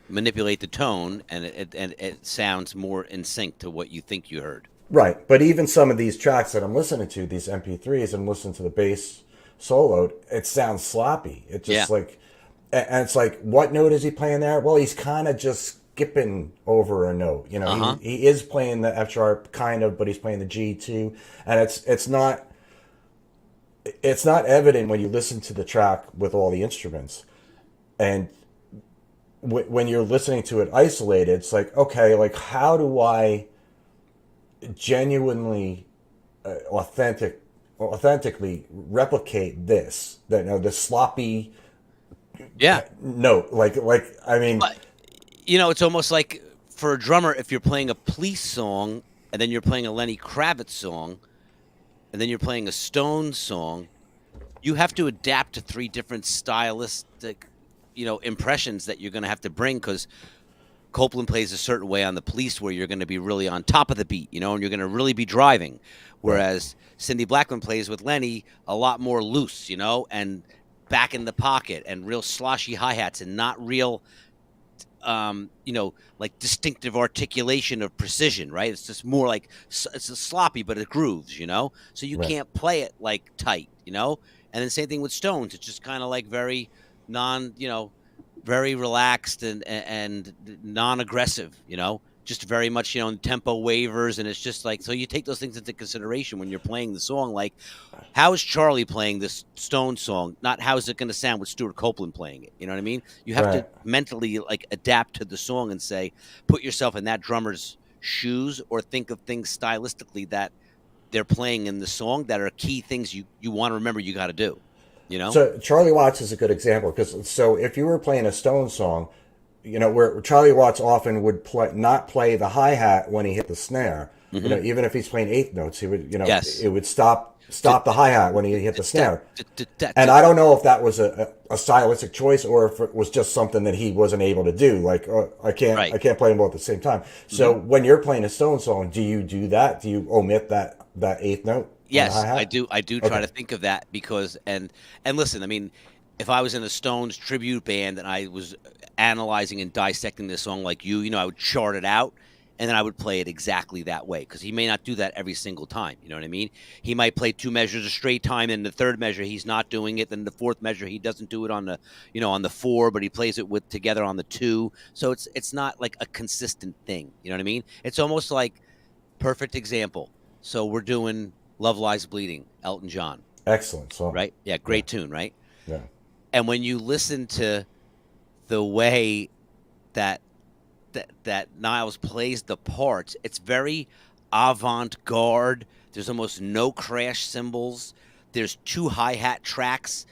Speaker 2: manipulate the tone and it sounds more in sync to what you think you heard.
Speaker 1: right. But even some of these tracks that I'm listening to, these MP3s, and listening to the bass soloed, it sounds sloppy. It
Speaker 2: Yeah.
Speaker 1: just and it's like, what note is he playing there? Well, he's kind of just skipping over a note.
Speaker 2: Uh-huh.
Speaker 1: He is playing the F sharp kind of, but he's playing the G too, and it's not evident when you listen to the track with all the instruments, and when you're listening to it isolated, it's like, okay, like how do I genuinely authentically replicate this sloppy
Speaker 2: Yeah.
Speaker 1: note, like I mean,
Speaker 2: But it's almost like for a drummer, if you're playing a Police song and then you're playing a Lenny Kravitz song and then you're playing a Stones song, you have to adapt to three different stylistic, impressions that you're going to have to bring because Copeland plays a certain way on the Police where you're going to be really on top of the beat, and you're going to really be driving. Whereas Cindy Blackman plays with Lenny a lot more loose, and back in the pocket and real sloshy hi-hats and not real like distinctive articulation of precision, right? It's just more like it's a sloppy, but it grooves, so you
Speaker 1: right,
Speaker 2: can't play it like tight, and then same thing with Stones. It's just kind of like very very relaxed and non-aggressive, just very much, tempo wavers. And it's just like, so you take those things into consideration when you're playing the song. Like, how is Charlie playing this Stone song? Not how is it going to sound with Stuart Copeland playing it? You know what I mean? You have to mentally like adapt to the song and say, put yourself in that drummer's shoes or think of things stylistically that they're playing in the song that are key things you want to remember you got to do.
Speaker 1: So Charlie Watts is a good example because if you were playing a Stone song, where Charlie Watts often would not play the hi hat when he hit the snare.
Speaker 2: Mm-hmm.
Speaker 1: Even if he's playing eighth notes, he would
Speaker 2: Yes.
Speaker 1: it would stop the hi hat when he hit the snare. And I don't know if that was a stylistic choice or if it was just something that he wasn't able to do. Like I can't play them both at the same time. So when you're playing a Stone song, do you do that? Do you omit that eighth note?
Speaker 2: Yes, I do. I do try to think of that because and listen, I mean, if I was in a Stones tribute band and I was analyzing and dissecting this song like I would chart it out and then I would play it exactly that way because he may not do that every single time. You know what I mean? He might play two measures a straight time, and the third measure he's not doing it. Then the fourth measure he doesn't do it on the on the 4, but he plays it with together on the 2. So it's not like a consistent thing. You know what I mean? It's almost like perfect example. So we're doing Love Lies Bleeding, Elton John,
Speaker 1: Excellent song.
Speaker 2: right? Yeah, great tune, right?
Speaker 1: Yeah.
Speaker 2: And when you listen to the way that that Niles plays the parts, it's very avant-garde. There's almost no crash cymbals. There's two hi-hat tracks,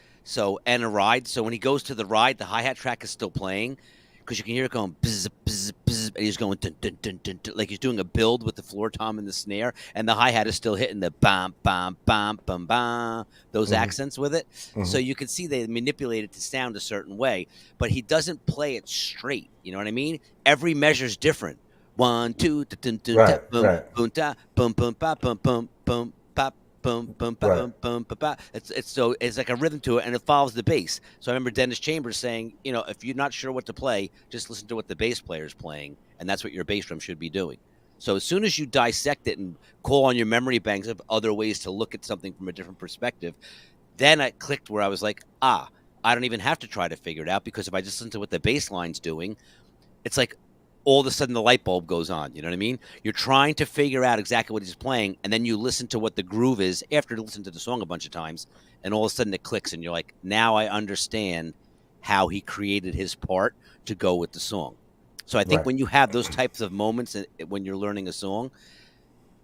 Speaker 2: and a ride. So when he goes to the ride, the hi-hat track is still playing because you can hear it going bzz, bzz, bzz, and he's going dun, dun, dun, dun, dun, like he's doing a build with the floor tom and the snare, and the hi-hat is still hitting the bam, bam, bam, bam, bam, those accents with it. So you can see they manipulate it to sound a certain way, but he doesn't play it straight. You know what I mean? Every measure's different. 1, 2, dun, dun,
Speaker 1: Right,
Speaker 2: boom,
Speaker 1: right.
Speaker 2: boom, da, boom, boom, ba, boom, boom, boom, ba, boom, boom, ba,
Speaker 1: Right.
Speaker 2: boom, boom, ba, ba. It's like a rhythm to it, and it follows the bass. So I remember Dennis Chambers saying, if you're not sure what to play, just listen to what the bass player is playing, and that's what your bass drum should be doing. So as soon as you dissect it and call on your memory banks of other ways to look at something from a different perspective, then it clicked where I was like, I don't even have to try to figure it out, because if I just listen to what the bass line's doing, it's like all of a sudden the light bulb goes on. You know what I mean? You're trying to figure out exactly what he's playing, and then you listen to what the groove is after you listen to the song a bunch of times, and all of a sudden it clicks, and you're like, now I understand how he created his part to go with the song. So I think
Speaker 1: Right.
Speaker 2: when you have those types of moments when you're learning a song,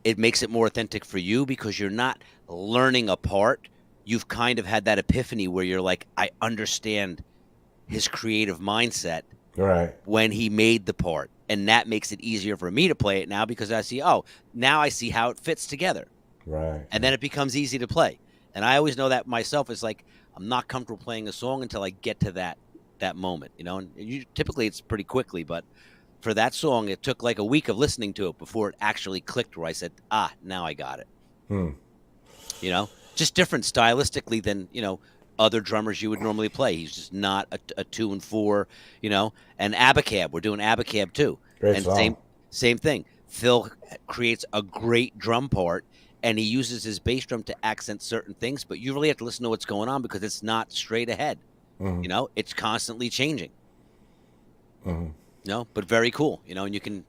Speaker 2: it makes it more authentic for you, because you're not learning a part. You've kind of had that epiphany where you're like, I understand his creative mindset
Speaker 1: Right.
Speaker 2: when he made the part, and that makes it easier for me to play it now, because I see, now I see how it fits together,
Speaker 1: Right.
Speaker 2: and then it becomes easy to play. And I always know that myself, is like, I'm not comfortable playing a song until I get to that moment, and typically it's pretty quickly, but for that song it took like a week of listening to it before it actually clicked, where I said, now I got it. Just different stylistically than other drummers you would normally play. He's just not a 2 and 4, And Abacab, we're doing Abacab too.
Speaker 1: Great
Speaker 2: And
Speaker 1: song.
Speaker 2: same thing. Phil creates a great drum part, and he uses his bass drum to accent certain things, but you really have to listen to what's going on, because it's not straight ahead. It's constantly changing. But very cool. And you can,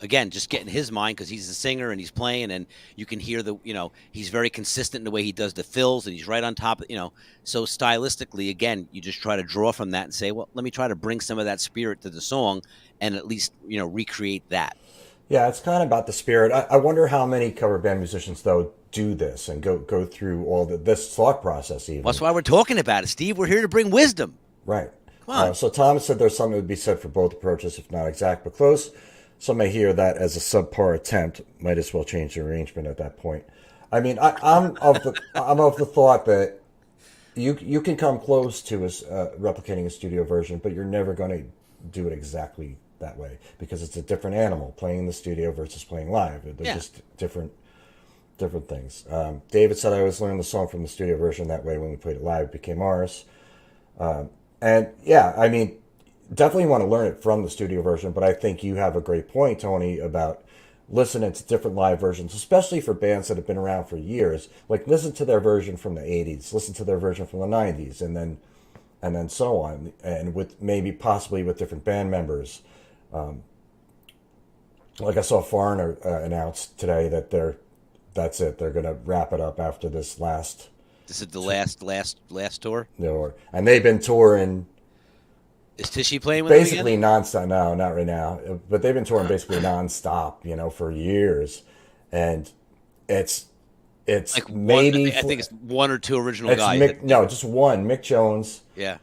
Speaker 2: again, just get in his mind, because he's the singer and he's playing, and you can hear he's very consistent in the way he does the fills, and he's right on top of, so stylistically, again, you just try to draw from that and say, well, let me try to bring some of that spirit to the song, and at least, recreate that.
Speaker 1: Yeah, it's kind of about the spirit. I wonder how many cover band musicians, though, do this and go through all this thought process even.
Speaker 2: That's why we're talking about it, Steve. We're here to bring wisdom.
Speaker 1: Right.
Speaker 2: Come on.
Speaker 1: So Tom said there's something to be said for both approaches, if not exact but close. Some may hear that as a subpar attempt. Might as well change the arrangement at that point. I mean, I'm of the thought that you can come close to replicating a studio version, but you're never going to do it exactly that way, because it's a different animal, playing in the studio versus playing live. They're just different things. David said I always learned the song from the studio version. That way, when we played it live, it became ours. And yeah, I mean, definitely want to learn it from the studio version, but I think you have a great point, Tony, about listening to different live versions, especially for bands that have been around for years. Like, listen to their version from the 80s, listen to their version from the 90s, and then so on, and with possibly with different band members. Like I saw Foreigner announce today that that's it. They're going to wrap it up after this last.
Speaker 2: This is the last tour.
Speaker 1: And they've been touring.
Speaker 2: Is Tishy playing with them
Speaker 1: Basically
Speaker 2: again?
Speaker 1: nonstop. No, not right now. But they've been touring basically nonstop, for years, and it's
Speaker 2: Like
Speaker 1: maybe
Speaker 2: I think it's one or two original guys.
Speaker 1: just one, Mick Jones.
Speaker 2: Yeah.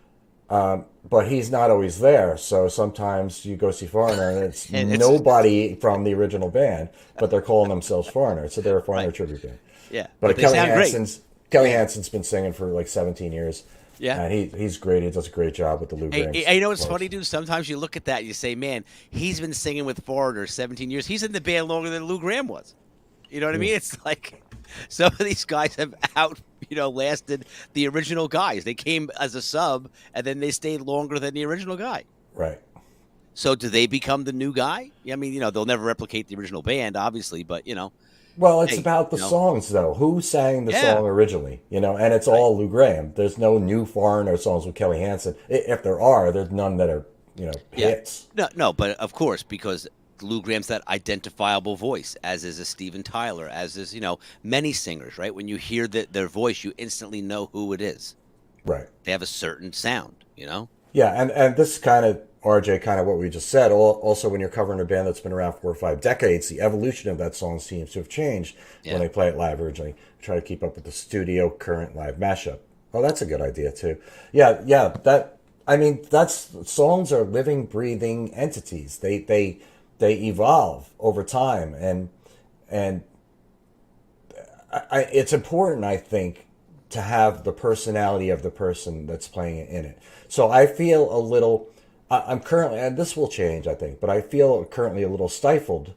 Speaker 1: But he's not always there, so sometimes you go see Foreigner, and it's
Speaker 2: And it's-
Speaker 1: nobody from the original band, but they're calling themselves Foreigner, so they're a Foreigner tribute band.
Speaker 2: Yeah.
Speaker 1: But
Speaker 2: they sound great.
Speaker 1: Kelly Hansen's been singing for like 17 years.
Speaker 2: Yeah.
Speaker 1: And he's great. He does a great job with the Lou Gramm.
Speaker 2: Hey, you know what's funny, dude? Sometimes you look at that and you say, man, he's been singing with Foreigner 17 years. He's in the band longer than Lou Gramm was. You know what I mean? It's like some of these guys have lasted the original guys. They came as a sub, and then they stayed longer than the original guy.
Speaker 1: Right.
Speaker 2: So do they become the new guy? I mean, they'll never replicate the original band, obviously, but,
Speaker 1: Well, it's
Speaker 2: Hey,
Speaker 1: about the songs, though. Who sang the
Speaker 2: Yeah.
Speaker 1: song originally? And it's all Lou Gramm. There's no new Foreigner songs with Kelly Hansen. If there are, there's none that are, hits.
Speaker 2: No, but of course, because Lou Graham's that identifiable voice, as is a Steven Tyler, as is, many singers, right? When you hear their voice, you instantly know who it is.
Speaker 1: Right.
Speaker 2: They have a certain sound.
Speaker 1: Yeah, and this kind of, RJ, kind of what we just said. Also, when you're covering a band that's been around 4 or 5 decades, the evolution of that song seems to have changed
Speaker 2: Yeah.
Speaker 1: when they play it live originally. Try to keep up with the studio current live mashup. Oh, that's a good idea too. Yeah, that's songs are living, breathing entities. They evolve over time, and it's important, I think, to have the personality of the person that's playing it in it. So I feel a little. I'm currently, and this will change, I think, but I feel currently a little stifled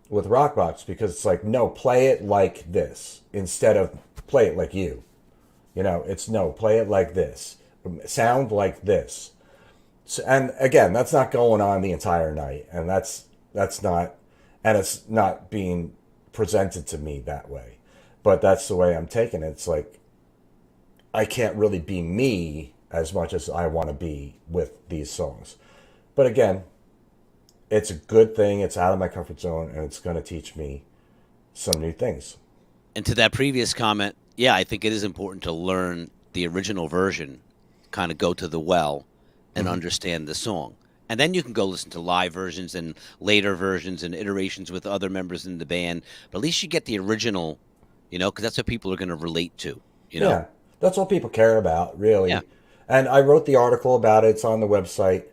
Speaker 1: with Rockbox because it's like, no, play it like this instead of play it like you. It's no, play it like this, sound like this. So, and again, that's not going on the entire night, and that's not, and it's not being presented to me that way. But that's the way I'm taking it. It's like I can't really be me as much as I want to be with these songs. But again, it's a good thing. It's out of my comfort zone, and it's going to teach me some new things.
Speaker 2: And to that previous comment, yeah, I think it is important to learn the original version, kind of go to the well and understand the song. And then you can go listen to live versions and later versions and iterations with other members in the band. But at least you get the original, because that's what people are going to relate to,
Speaker 1: Yeah, that's what people care about, really.
Speaker 2: Yeah.
Speaker 1: And I wrote the article about it. It's on the website.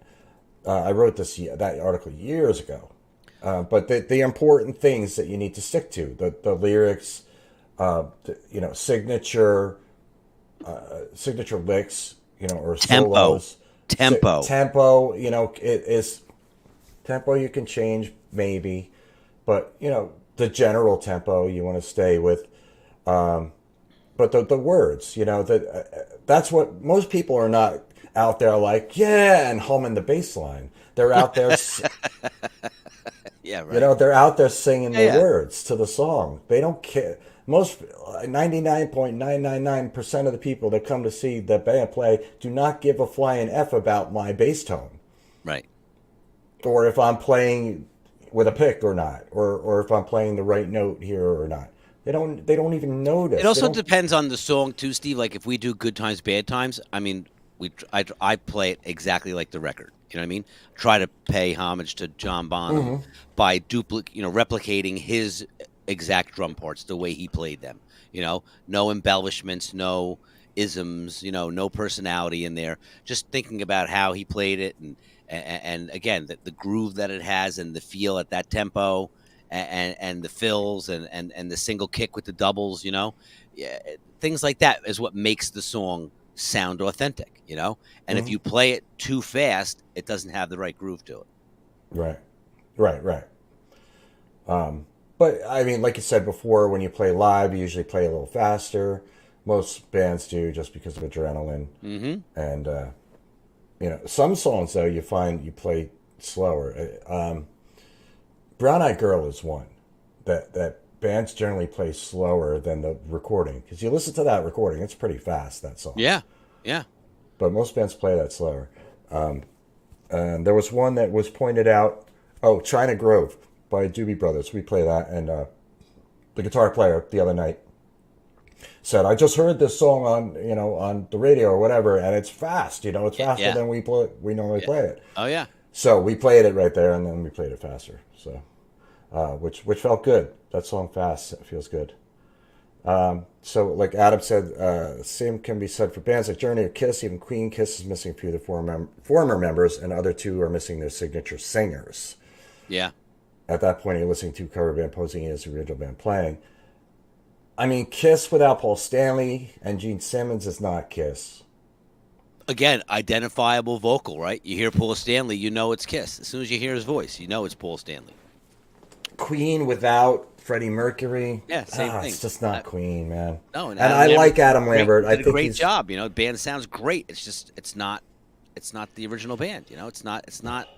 Speaker 1: I wrote that article years ago. But the important things that you need to stick to, the lyrics, signature licks, or solos. Tempo, it is tempo you can change maybe, but the general tempo you want to stay with. But the words, that's what most people are not out there like, yeah, and humming the bass line. They're out there,
Speaker 2: yeah, right.
Speaker 1: They're out there singing the words to the song. They don't care. Most 99.999% of the people that come to see the band play do not give a flying F about my bass tone.
Speaker 2: Right.
Speaker 1: Or if I'm playing with a pick or not, or if I'm playing the right note here or not. They don't even notice.
Speaker 2: It also depends on the song too, Steve. Like if we do Good Times, Bad Times, I mean, I play it exactly like the record. You know what I mean? Try to pay homage to John Bonham by replicating his exact drum parts the way he played them. No embellishments, no isms, no personality in there. Just thinking about how he played it, and again, the groove that it has and the feel at that tempo. And the fills and the single kick with the doubles, things like that is what makes the song sound authentic, And if you play it too fast, it doesn't have the right groove to it.
Speaker 1: Right. But I mean, like you said before, when you play live, you usually play a little faster. Most bands do just because of adrenaline. And some songs though you find you play slower. Brown Eyed Girl is one that bands generally play slower than the recording, because you listen to that recording, it's pretty fast, that song.
Speaker 2: Yeah.
Speaker 1: But most bands play that slower. And there was one that was pointed out. Oh, China Grove by Doobie Brothers. We play that, and the guitar player the other night said, "I just heard this song on the radio or whatever, and it's fast. It's faster than we normally play it."
Speaker 2: Oh yeah.
Speaker 1: So we played it right there, and then we played it faster. So, which felt good. That song fast, it feels good. So, like Adam said, same can be said for bands like Journey or Kiss. Even Queen. Kiss is missing a few of the former members, and other two are missing their signature singers.
Speaker 2: Yeah.
Speaker 1: At that point, you're listening to a cover band posing as the original band playing. I mean, Kiss without Paul Stanley and Gene Simmons is not Kiss.
Speaker 2: Again, identifiable vocal, right? You hear Paul Stanley, you know it's Kiss. As soon as you hear his voice, you know it's Paul Stanley.
Speaker 1: Queen without Freddie Mercury.
Speaker 2: Yeah, same thing.
Speaker 1: It's just not Queen, man.
Speaker 2: No,
Speaker 1: and I like Adam Lambert.
Speaker 2: Did a great job. The band sounds great. It's just it's not the original band. It's not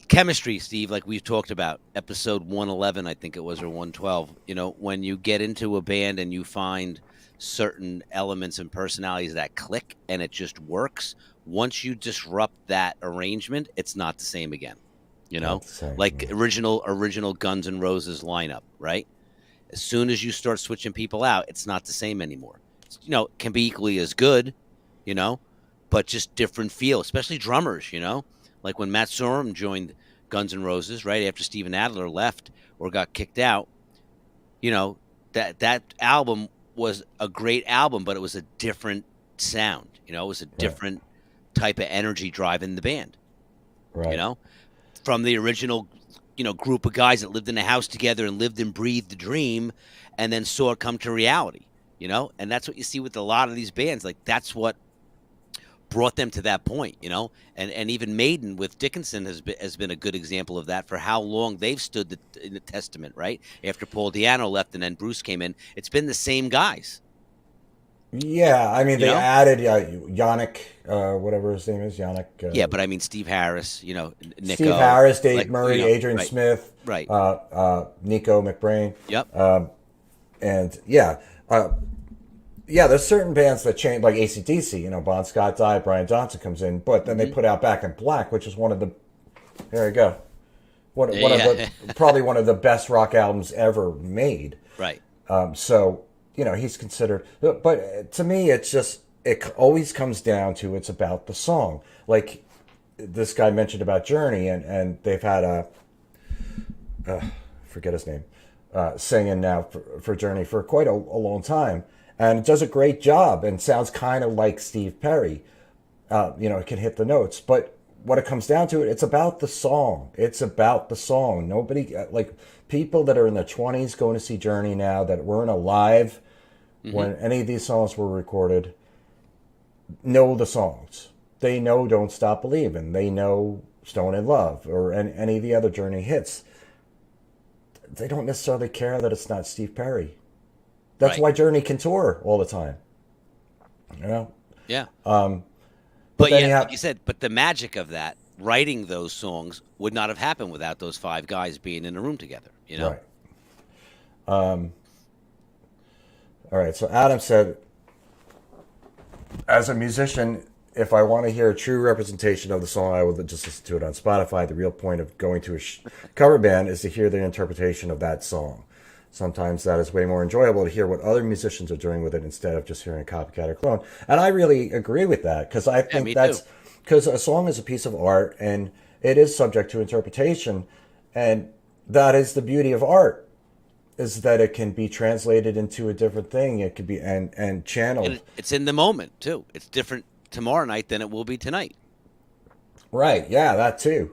Speaker 2: chemistry, Steve. Like we've talked about, episode 111, I think it was, or 112. When you get into a band and you find certain elements and personalities that click and it just works, once you disrupt that arrangement, it's not the same again. You know,
Speaker 1: Not the same.
Speaker 2: like original Guns N' Roses lineup, right? As soon as you start switching people out, it's not the same anymore. It can be equally as good, you know, but just different feel, especially drummers, like when Matt Sorum joined Guns N' Roses right after Steven Adler left or got kicked out, that album was a great album, but it was a different sound, it was a
Speaker 1: Right.
Speaker 2: different type of energy driving the band, you
Speaker 1: Right.
Speaker 2: know, from the original, group of guys that lived in a house together and lived and breathed the dream and then saw it come to reality, and that's what you see with a lot of these bands. Like that's what brought them to that point, and even Maiden with Dickinson has been a good example of that for how long they've stood in the testament, right? After Paul Di'Anno left and then Bruce came in, it's been the same guys,
Speaker 1: Yeah, I mean
Speaker 2: you
Speaker 1: they
Speaker 2: know?
Speaker 1: added Yannick, whatever his name is, Yannick.
Speaker 2: Yeah, but I mean Steve Harris,
Speaker 1: Steve
Speaker 2: Nico,
Speaker 1: Harris, Dave
Speaker 2: like,
Speaker 1: Murray, Adrian
Speaker 2: right,
Speaker 1: Smith,
Speaker 2: right.
Speaker 1: Nico McBrain,
Speaker 2: Yep.
Speaker 1: and yeah, there's certain bands that change, like AC/DC. Bon Scott died, Brian Johnson comes in, but then they put out Back in Black, which is one of the, there you go, one of
Speaker 2: Yeah.
Speaker 1: the probably one of the best rock albums ever made.
Speaker 2: Right.
Speaker 1: So he's considered, but to me, it always comes down to it's about the song. Like this guy mentioned about Journey, and they've had forget his name, singing now for Journey for quite a long time, and it does a great job and sounds kind of like Steve Perry. It can hit the notes, but when it comes down to it, it's about the song. It's about the song. Nobody, like people that are in their 20s going to see Journey now that weren't alive when any of these songs were recorded, know the songs. They know Don't Stop Believin'. They know Stone in Love or any of the other Journey hits. They don't necessarily care that it's not Steve Perry. That's
Speaker 2: Right.
Speaker 1: why Journey can tour all the time. You know?
Speaker 2: Yeah.
Speaker 1: But
Speaker 2: But
Speaker 1: then
Speaker 2: yeah,
Speaker 1: you
Speaker 2: like
Speaker 1: have,
Speaker 2: you said, but the magic of that, writing those songs would not have happened without those five guys being in a room together.
Speaker 1: right. All right. So Adam said, as a musician, if I want to hear a true representation of the song, I will just listen to it on Spotify. The real point of going to a cover band is to hear their interpretation of that song. Sometimes that is way more enjoyable to hear what other musicians are doing with it instead of just hearing a copycat or clone. And I really agree with that because I
Speaker 2: Yeah,
Speaker 1: think
Speaker 2: me
Speaker 1: that's
Speaker 2: too.
Speaker 1: because a song is a piece of art and it is subject to interpretation. And that is the beauty of art, is that it can be translated into a different thing. It could be and channeled.
Speaker 2: And it's in the moment too. It's different tomorrow night than it will be tonight.
Speaker 1: Right. Yeah, that too.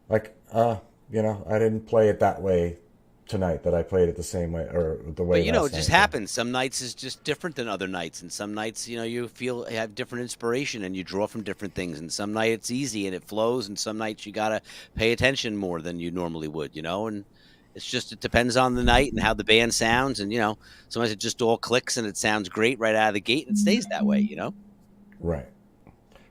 Speaker 1: Like, I didn't play it that way tonight, that I played it the same way or the way
Speaker 2: But
Speaker 1: last
Speaker 2: it just
Speaker 1: night.
Speaker 2: happens. Some nights is just different than other nights, and some nights, you have different inspiration and you draw from different things. And some night it's easy and it flows, and some nights you gotta pay attention more than you normally would. And it depends on the night and how the band sounds, and sometimes it just all clicks and it sounds great right out of the gate and it stays that way.
Speaker 1: Right.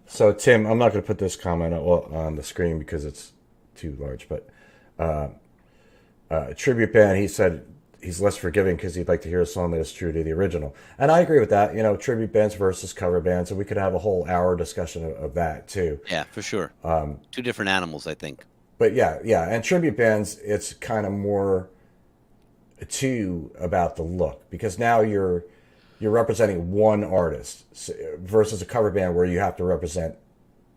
Speaker 1: So, Tim, I'm not going to put this comment on the screen because it's too large, but tribute band, he said he's less forgiving because he'd like to hear a song that is true to the original. And I agree with that. Tribute bands versus cover bands, and we could have a whole hour discussion of that too.
Speaker 2: Yeah, for sure. Two different animals, I think.
Speaker 1: But yeah, and tribute bands, it's kind of more too about the look because now you're representing one artist versus a cover band where you have to represent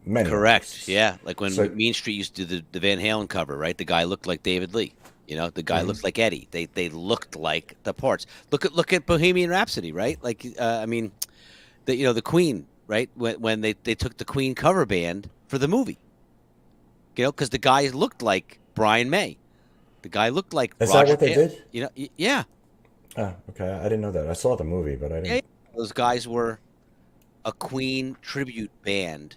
Speaker 1: many
Speaker 2: Correct.
Speaker 1: artists.
Speaker 2: Yeah, like when
Speaker 1: So
Speaker 2: Mean Street used to do the Van Halen cover, right? The guy looked like David Lee. The guy looked like Eddie. They looked like the parts. Look at Bohemian Rhapsody, right? Like I mean, the Queen, right? When they took the Queen cover band for the movie, because the guy looked like Brian May. The guy looked like
Speaker 1: is that
Speaker 2: Roger
Speaker 1: what they
Speaker 2: Taylor.
Speaker 1: did?
Speaker 2: Yeah.
Speaker 1: Oh, okay. I didn't know that. I saw the movie, but I
Speaker 2: Yeah,
Speaker 1: didn't.
Speaker 2: those guys were a Queen tribute band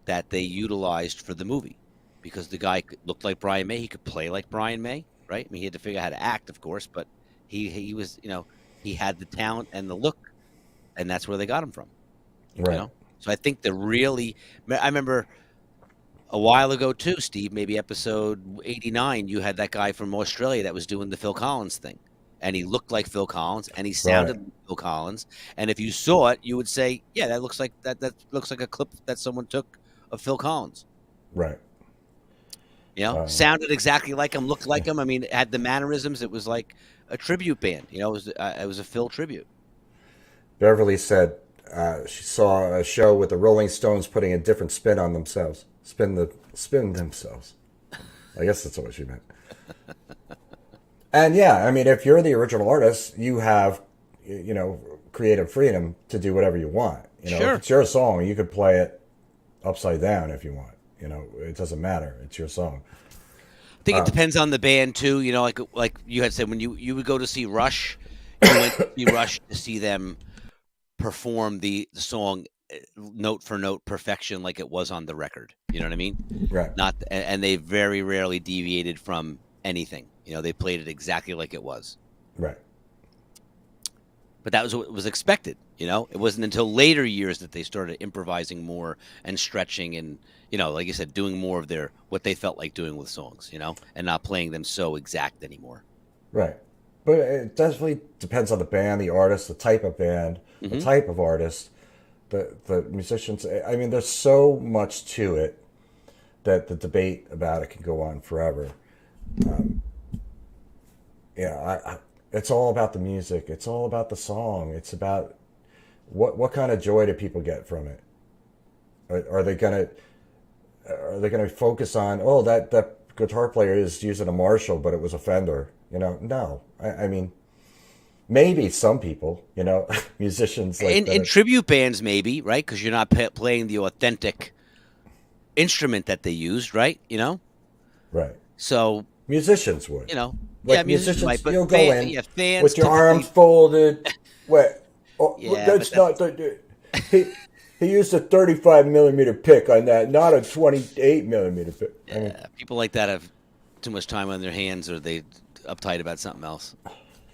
Speaker 2: that they utilized for the movie because the guy looked like Brian May. He could play like Brian May, right? I mean, he had to figure out how to act, of course, but he was, he had the talent and the look, and that's where they got him from.
Speaker 1: Right.
Speaker 2: So I think I remember a while ago too, Steve, maybe episode 89, you had that guy from Australia that was doing the Phil Collins thing. And he looked like Phil Collins and he sounded
Speaker 1: Right.
Speaker 2: like Phil Collins. And if you saw it, you would say, yeah, that looks like a clip that someone took of Phil Collins.
Speaker 1: Right.
Speaker 2: You know, sounded exactly like him, looked like him. I mean, had the mannerisms. It was like a tribute band. You know, it was a Phil tribute.
Speaker 1: Beverly said she saw a show with the Rolling Stones putting a different spin on themselves. Spin themselves. I guess that's what she meant. And yeah, I mean, if you're the original artist, you have, creative freedom to do whatever you want.
Speaker 2: Sure.
Speaker 1: If it's your song, you could play it upside down if you want. It doesn't matter. It's your song.
Speaker 2: I think it depends on the band too. You know, like you had said, when you would go to see Rush, you went to see Rush to see them perform the song note for note perfection, like it was on the record. You know what I mean?
Speaker 1: Right.
Speaker 2: And they very rarely deviated from anything. You know, they played it exactly like it was.
Speaker 1: Right.
Speaker 2: But that was what was expected. You know, it wasn't until later years that they started improvising more and stretching and, like you said, doing more of what they felt like doing with songs, and not playing them so exact anymore.
Speaker 1: Right. But it definitely depends on the band, the artist, the type of band, the type of artist, the musicians. I mean, there's so much to it that the debate about it can go on forever. It's all about the music. It's all about the song. It's about what kind of joy do people get from it? Are they gonna focus on that guitar player is using a Marshall, but it was a Fender? No. I mean, maybe some people, musicians like
Speaker 2: in tribute bands, maybe, right? Because you're not playing the authentic instrument that they used, right?
Speaker 1: Right.
Speaker 2: So
Speaker 1: musicians would,
Speaker 2: musicians might, but
Speaker 1: you'll go in
Speaker 2: fans
Speaker 1: with your arms folded. Wait, that's not the. He used a 35 millimeter pick on that, not a 28 millimeter pick.
Speaker 2: People like that have too much time on their hands, or they uptight about something else.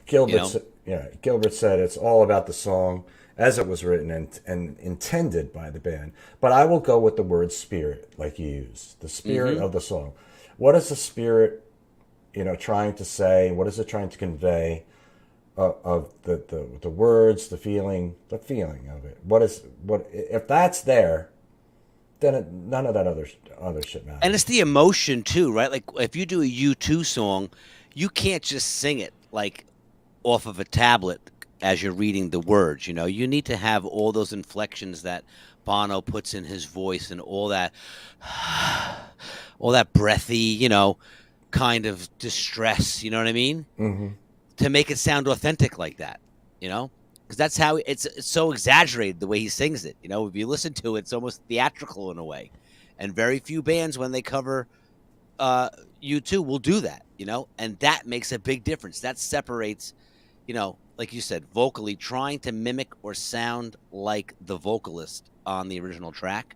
Speaker 1: Gilbert said it's all about the song as it was written and intended by the band. But I will go with the word spirit, like you used, the spirit of the song. What is the spirit, trying to say? What is it trying to convey? Of the words, the feeling of it. What if that's there? Then none of that other shit matters.
Speaker 2: And it's the emotion too, right? Like if you do a U2 song, you can't just sing it like off of a tablet as you're reading the words. You need to have all those inflections that Bono puts in his voice and all that breathy, kind of distress. You know what I mean? Mm-hmm. To make it sound authentic like that, because that's how it's so exaggerated the way he sings it. If you listen to it, it's almost theatrical in a way, and very few bands when they cover U2 will do that, and that makes a big difference. That separates, like you said, vocally trying to mimic or sound like the vocalist on the original track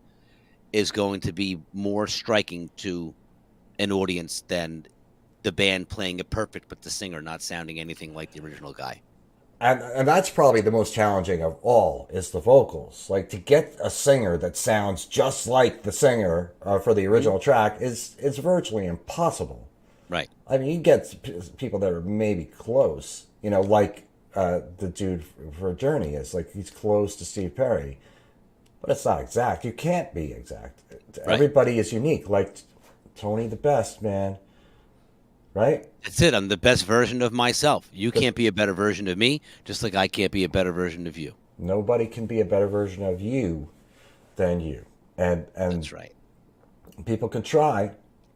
Speaker 2: is going to be more striking to an audience than the band playing it perfect, but the singer not sounding anything like the original guy.
Speaker 1: And that's probably the most challenging of all is the vocals. Like to get a singer that sounds just like the singer for the original track is virtually impossible.
Speaker 2: Right.
Speaker 1: I mean, you get people that are maybe close, like the dude for Journey is. Like he's close to Steve Perry, but it's not exact. You can't be exact. Right. Everybody is unique. Like Tony the Best, man. Right?
Speaker 2: That's it. I'm the best version of myself. You can't be a better version of me, just like I can't be a better version of you.
Speaker 1: Nobody can be a better version of you than you. And
Speaker 2: that's right.
Speaker 1: People can try,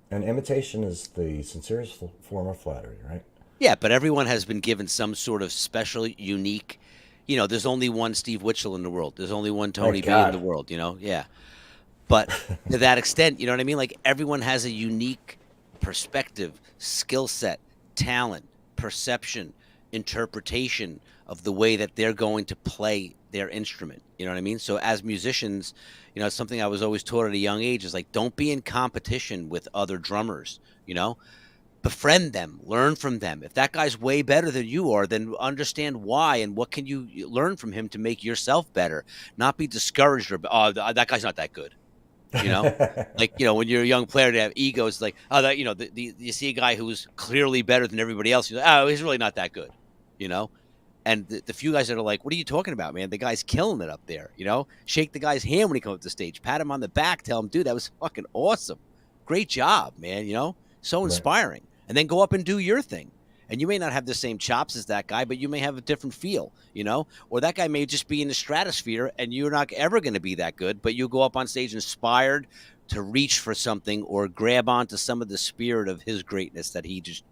Speaker 1: and imitation is the sincerest form of flattery, right?
Speaker 2: Yeah, but everyone has been given some sort of special, unique, there's only one Steve Witchell in the world. There's only one Tony B in the world, yeah. But to that extent, you know what I mean? Like everyone has a unique perspective, skill set, talent, perception, interpretation of the way that they're going to play their instrument. You know what I mean? So as musicians, it's something I was always taught at a young age is like, don't be in competition with other drummers, befriend them, learn from them. If that guy's way better than you are, then understand why and what can you learn from him to make yourself better, not be discouraged or, that guy's not that good. Like, when you're a young player to have egos, like, that, you see a guy who's clearly better than everybody else. You're like, he's really not that good, and the few guys that are like, what are you talking about, man? The guy's killing it up there, shake the guy's hand when he comes up the stage, pat him on the back, tell him, dude, that was fucking awesome. great job, man. So inspiring. And then go up and do your thing. And you may not have the same chops as that guy, but you may have a different feel, or that guy may just be in the stratosphere and you're not ever going to be that good, but you go up on stage inspired to reach for something or grab onto some of the spirit of his greatness that he just,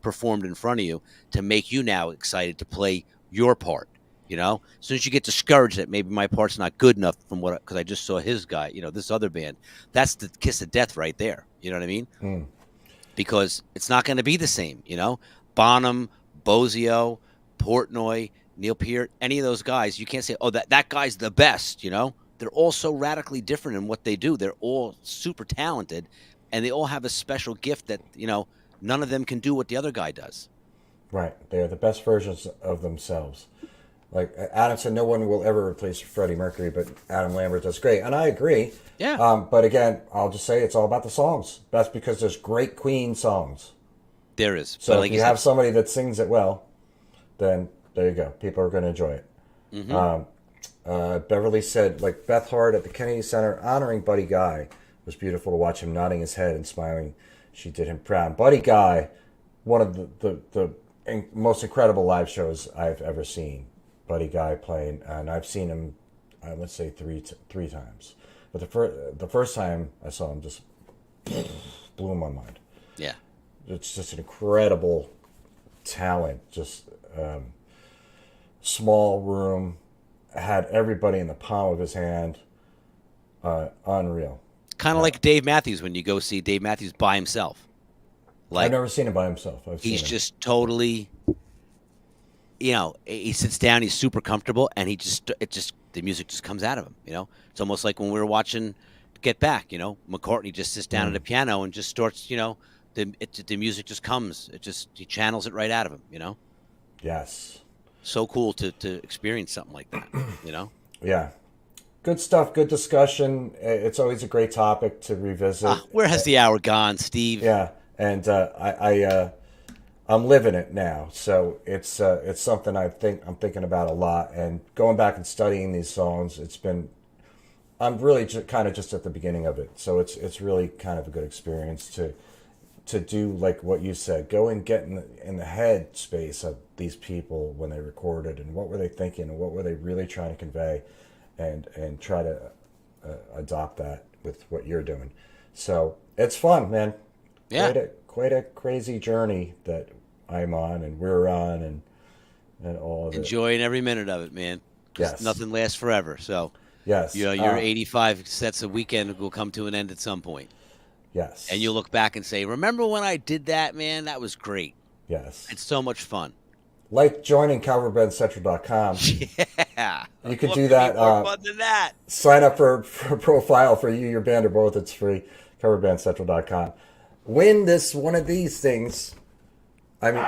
Speaker 2: performed in front of you to make you now excited to play your part. As soon as you get discouraged that maybe my part's not good enough because I just saw his guy, this other band, that's the kiss of death right there. You know what I mean?
Speaker 1: Mm.
Speaker 2: Because it's not going to be the same, Bonham, Bozio, Portnoy, Neil Peart, any of those guys, you can't say, oh, that guy's the best, They're all so radically different in what they do. They're all super talented, and they all have a special gift that, none of them can do what the other guy does.
Speaker 1: Right. They are the best versions of themselves. Like Adam said, no one will ever replace Freddie Mercury, but Adam Lambert does great. And I agree.
Speaker 2: Yeah.
Speaker 1: But again, I'll just say it's all about the songs. That's because there's great Queen songs.
Speaker 2: There is.
Speaker 1: So if you have somebody that sings it well, then there you go. People are going to enjoy it. Mm-hmm. Beverly said, like Beth Hart at the Kennedy Center honoring Buddy Guy. It was beautiful to watch him nodding his head and smiling. She did him proud. Buddy Guy, one of the most incredible live shows I've ever seen. Buddy Guy playing, and I've seen him, let's say three times. But the first time I saw him just blew my mind.
Speaker 2: Yeah.
Speaker 1: It's just an incredible talent. Just small room, had everybody in the palm of his hand. Unreal.
Speaker 2: Kind of like Dave Matthews when you go see Dave Matthews by himself. Like,
Speaker 1: I've never seen him by himself.
Speaker 2: He's just totally, he sits down, he's super comfortable, and the music just comes out of him. It's almost like when we were watching Get Back. McCartney just sits down at a piano and just starts. The music just comes. He channels it right out of him.
Speaker 1: Yes.
Speaker 2: So cool to experience something like that.
Speaker 1: Yeah. Good stuff. Good discussion. It's always a great topic to revisit.
Speaker 2: Where has the hour gone, Steve?
Speaker 1: Yeah, and I'm living it now, so it's something I'm thinking about a lot. And going back and studying these songs, I'm really kind of just at the beginning of it, so it's really kind of a good experience to do like what you said, go and get in the head space of these people when they recorded, and what were they thinking, and what were they really trying to convey. And try to adopt that with what you're doing. So it's fun, man.
Speaker 2: Yeah.
Speaker 1: Quite a crazy journey that I'm on and we're on and all of it.
Speaker 2: Enjoying every minute of it, man.
Speaker 1: Yes.
Speaker 2: Nothing lasts forever. So,
Speaker 1: yes.
Speaker 2: Your 85 sets a weekend will come to an end at some point.
Speaker 1: Yes.
Speaker 2: And you'll look back and say, remember when I did that, man? That was great.
Speaker 1: Yes.
Speaker 2: It's so much fun.
Speaker 1: Like joining coverbandcentral.com.
Speaker 2: Yeah.
Speaker 1: You could do that.
Speaker 2: More fun than that.
Speaker 1: Sign up for a profile for you, your band, or both. It's free. Coverbandcentral.com. Win one of these things. Smartphone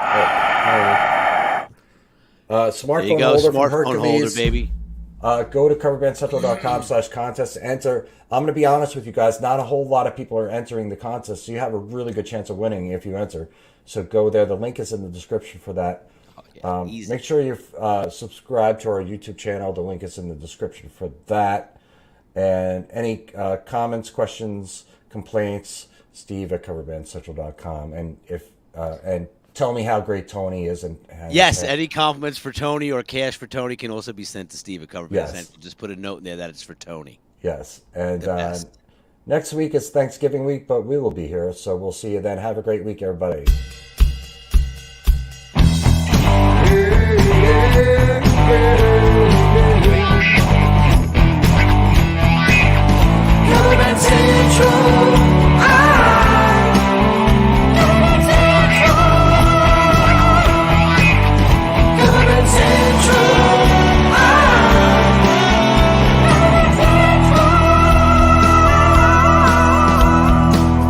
Speaker 2: there you go,
Speaker 1: holder from
Speaker 2: smartphone
Speaker 1: Hercules.
Speaker 2: holder, baby.
Speaker 1: Go to coverbandcentral.com/contest. Enter. I'm going to be honest with you guys. Not a whole lot of people are entering the contest, so you have a really good chance of winning if you enter. So go there. The link is in the description for that. Make sure you subscribe to our YouTube channel. The link is in the description for that. And any comments, questions, complaints, steve@coverbandcentral.com. And tell me how great Tony is.
Speaker 2: Yes, any compliments for Tony or cash for Tony can also be sent to Steve@coverbandcentral.
Speaker 1: Yes.
Speaker 2: Just put a note in there that it's for Tony.
Speaker 1: Yes. And next week is Thanksgiving week, but we will be here. So we'll see you then. Have a great week, everybody.
Speaker 4: Central.